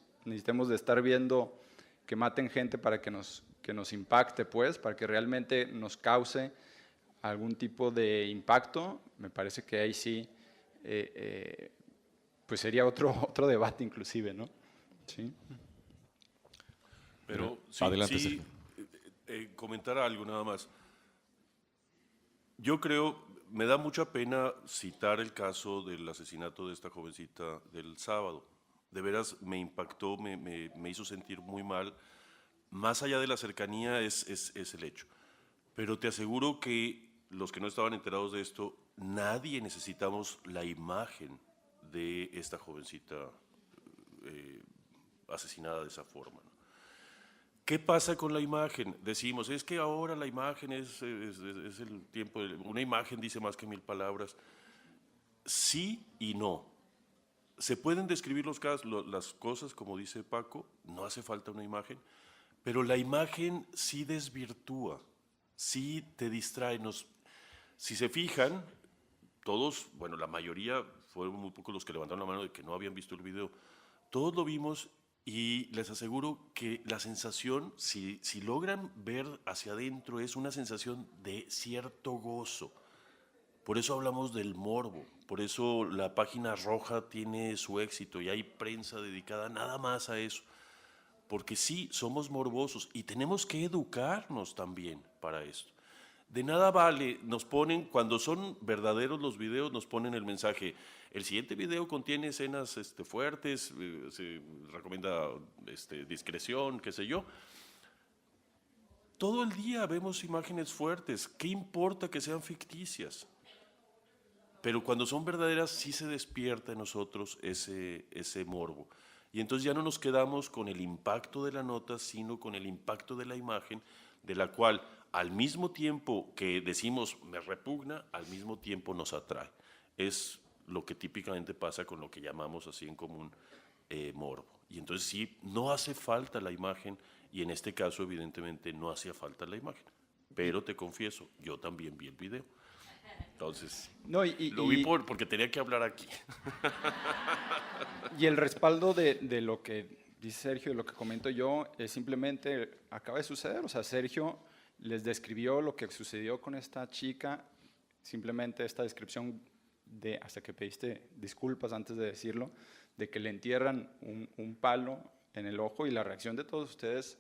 de estar viendo que maten gente para que nos impacte, pues, para que realmente nos cause algún tipo de impacto. Me parece que ahí sí, pues sería otro debate inclusive, ¿no? Sí. Pero Adelante, sí comentar algo nada más. Yo creo, me da mucha pena citar el caso del asesinato de esta jovencita del sábado. De veras me impactó, me hizo sentir muy mal. Más allá de la cercanía es el hecho. Pero te aseguro que los que no estaban enterados de esto, nadie necesitamos la imagen de esta jovencita asesinada de esa forma, ¿no? ¿Qué pasa con la imagen? Decimos, es que ahora la imagen es el tiempo, una imagen dice más que 1000 palabras. Sí y no. Se pueden describir las cosas, como dice Paco, no hace falta una imagen, pero la imagen sí desvirtúa, sí te distrae. Si se fijan, todos, bueno, la mayoría, fueron muy pocos los que levantaron la mano de que no habían visto el video, todos lo vimos. Y les aseguro que la sensación, si logran ver hacia adentro, es una sensación de cierto gozo. Por eso hablamos del morbo, por eso la página roja tiene su éxito y hay prensa dedicada nada más a eso. Porque sí, somos morbosos y tenemos que educarnos también para esto. De nada vale, nos ponen, cuando son verdaderos los videos, nos ponen el mensaje: el siguiente video contiene escenas fuertes, se recomienda discreción, qué sé yo. Todo el día vemos imágenes fuertes, ¿qué importa que sean ficticias? Pero cuando son verdaderas sí se despierta en nosotros ese morbo. Y entonces ya no nos quedamos con el impacto de la nota, sino con el impacto de la imagen, de la cual al mismo tiempo que decimos me repugna, al mismo tiempo nos atrae. Es lo que típicamente pasa con lo que llamamos así en común morbo. Y entonces sí, no hace falta la imagen, y en este caso evidentemente no hacía falta la imagen. Pero te confieso, yo también vi el video. Entonces, no, lo vi porque tenía que hablar aquí. Y el respaldo de lo que dice Sergio y lo que comento yo es simplemente, acaba de suceder. O sea, Sergio les describió lo que sucedió con esta chica, simplemente esta descripción de, hasta que pediste disculpas antes de decirlo, de que le entierran un palo en el ojo, y la reacción de todos ustedes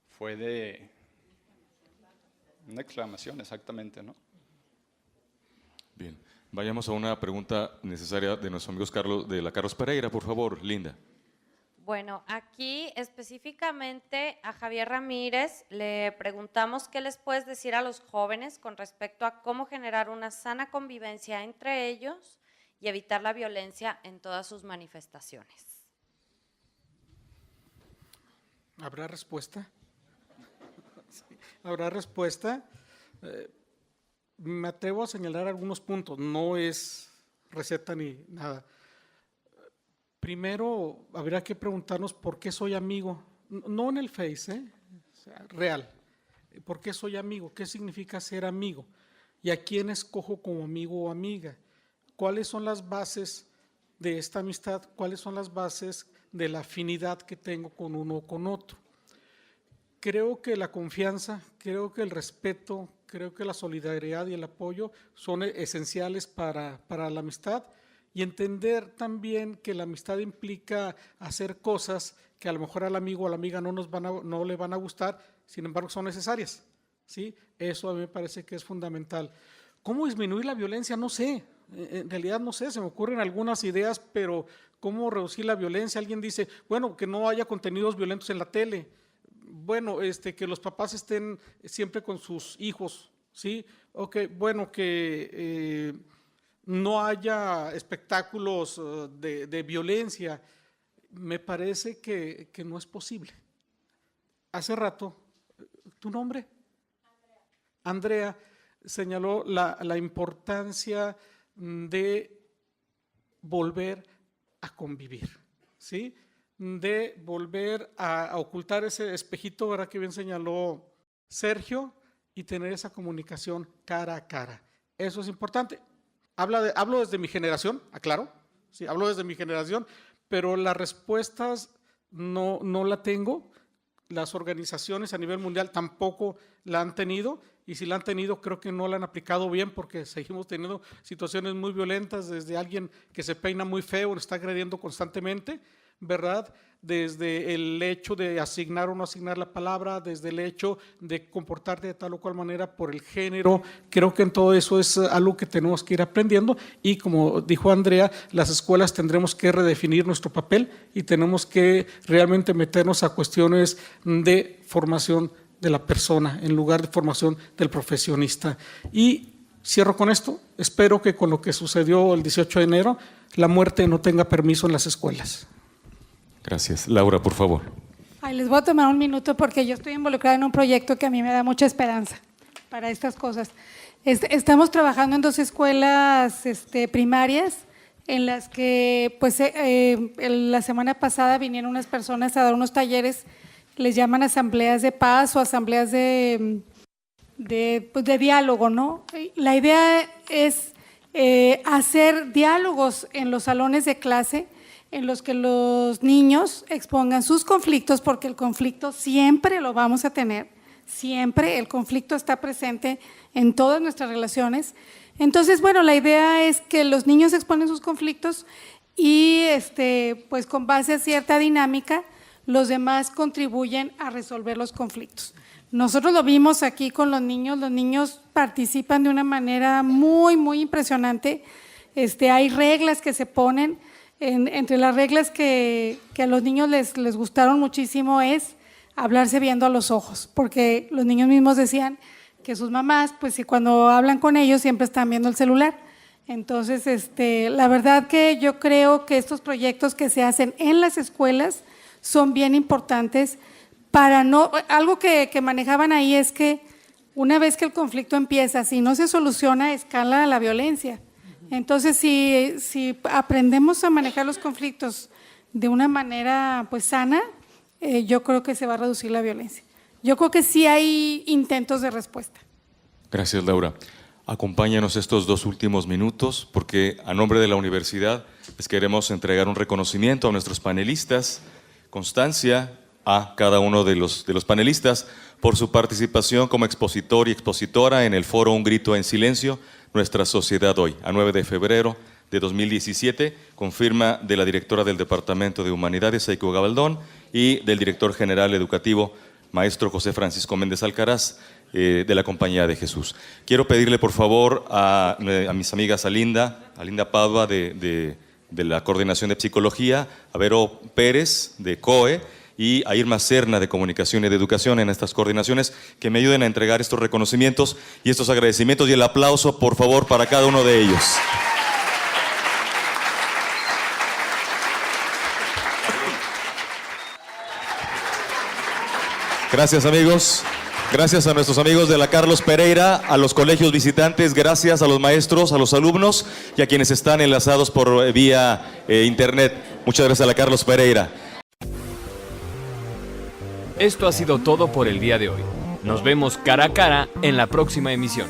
fue de una exclamación, exactamente, ¿no? Bien, vayamos a una pregunta necesaria de nuestros amigos de la Carlos Pereira, por favor, Linda. Bueno, aquí específicamente a Javier Ramírez le preguntamos qué les puedes decir a los jóvenes con respecto a cómo generar una sana convivencia entre ellos y evitar la violencia en todas sus manifestaciones. ¿Habrá respuesta? Sí, ¿habrá respuesta? Me atrevo a señalar algunos puntos, no es receta ni nada. Primero, habría que preguntarnos por qué soy amigo, no en el Face, o sea, real. ¿Por qué soy amigo? ¿Qué significa ser amigo? ¿Y a quién escojo como amigo o amiga? ¿Cuáles son las bases de esta amistad? ¿Cuáles son las bases de la afinidad que tengo con uno o con otro? Creo que la confianza, creo que el respeto, creo que la solidaridad y el apoyo son esenciales para la amistad, y entender también que la amistad implica hacer cosas que a lo mejor al amigo o a la amiga no le van a gustar, sin embargo son necesarias, ¿sí? Eso a mí me parece que es fundamental. ¿Cómo disminuir la violencia? No sé, en realidad no sé, se me ocurren algunas ideas, pero ¿cómo reducir la violencia? Alguien dice, bueno, que no haya contenidos violentos en la tele. Bueno, que los papás estén siempre con sus hijos, ¿sí? Ok, bueno, que no haya espectáculos de violencia. Me parece que no es posible. Hace rato, ¿tu nombre? Andrea señaló la importancia de volver a convivir, ¿sí? De volver a ocultar ese espejito, ¿verdad? Que bien señaló Sergio, y tener esa comunicación cara a cara. Eso es importante. Hablo desde mi generación, aclaro, sí, hablo desde mi generación, pero las respuestas no la tengo. Las organizaciones a nivel mundial tampoco la han tenido, y si la han tenido creo que no la han aplicado bien, porque seguimos teniendo situaciones muy violentas, desde alguien que se peina muy feo, está agrediendo constantemente, ¿verdad? Desde el hecho de asignar o no asignar la palabra, desde el hecho de comportarte de tal o cual manera por el género. Creo que en todo eso es algo que tenemos que ir aprendiendo, y como dijo Andrea, las escuelas tendremos que redefinir nuestro papel y tenemos que realmente meternos a cuestiones de formación de la persona en lugar de formación del profesionista. Y cierro con esto, espero que con lo que sucedió el 18 de enero, la muerte no tenga permiso en las escuelas. Gracias. Laura, por favor. Ay, les voy a tomar un minuto porque yo estoy involucrada en un proyecto que a mí me da mucha esperanza para estas cosas. Estamos trabajando en 2 escuelas primarias en las que pues, la semana pasada vinieron unas personas a dar unos talleres, les llaman asambleas de paz o asambleas de diálogo, ¿no? La idea es hacer diálogos en los salones de clase, en los que los niños expongan sus conflictos, porque el conflicto siempre lo vamos a tener, siempre el conflicto está presente en todas nuestras relaciones. Entonces, bueno, la idea es que los niños exponen sus conflictos y pues con base a cierta dinámica, los demás contribuyen a resolver los conflictos. Nosotros lo vimos aquí con los niños participan de una manera muy, muy impresionante. Hay reglas que se ponen. Entre las reglas que a los niños les gustaron muchísimo es hablarse viendo a los ojos, porque los niños mismos decían que sus mamás, pues si cuando hablan con ellos siempre están viendo el celular. Entonces, la verdad que yo creo que estos proyectos que se hacen en las escuelas son bien importantes para no… Algo que manejaban ahí es que una vez que el conflicto empieza, si no se soluciona, escala la violencia. Entonces, si aprendemos a manejar los conflictos de una manera pues sana, yo creo que se va a reducir la violencia. Yo creo que sí hay intentos de respuesta. Gracias, Laura. Acompáñanos estos 2 últimos minutos, porque a nombre de la universidad les queremos entregar un reconocimiento a nuestros panelistas. Constancia, a cada uno de los panelistas por su participación como expositor y expositora en el foro Un Grito en Silencio, Nuestra Sociedad Hoy, a 9 de febrero de 2017, con firma de la directora del Departamento de Humanidades, Eiko Gabaldón, y del director general educativo, maestro José Francisco Méndez Alcaraz, de la Compañía de Jesús. Quiero pedirle, por favor, a mis amigas a Linda Padua de la Coordinación de Psicología, a Vero Pérez de COE y a Irma Serna de Comunicación y de Educación en estas coordinaciones, que me ayuden a entregar estos reconocimientos y estos agradecimientos, y el aplauso, por favor, para cada uno de ellos. Gracias, amigos. Gracias a nuestros amigos de la Carlos Pereira, a los colegios visitantes, gracias a los maestros, a los alumnos y a quienes están enlazados por vía internet. Muchas gracias a la Carlos Pereira. Esto ha sido todo por el día de hoy. Nos vemos cara a cara en la próxima emisión.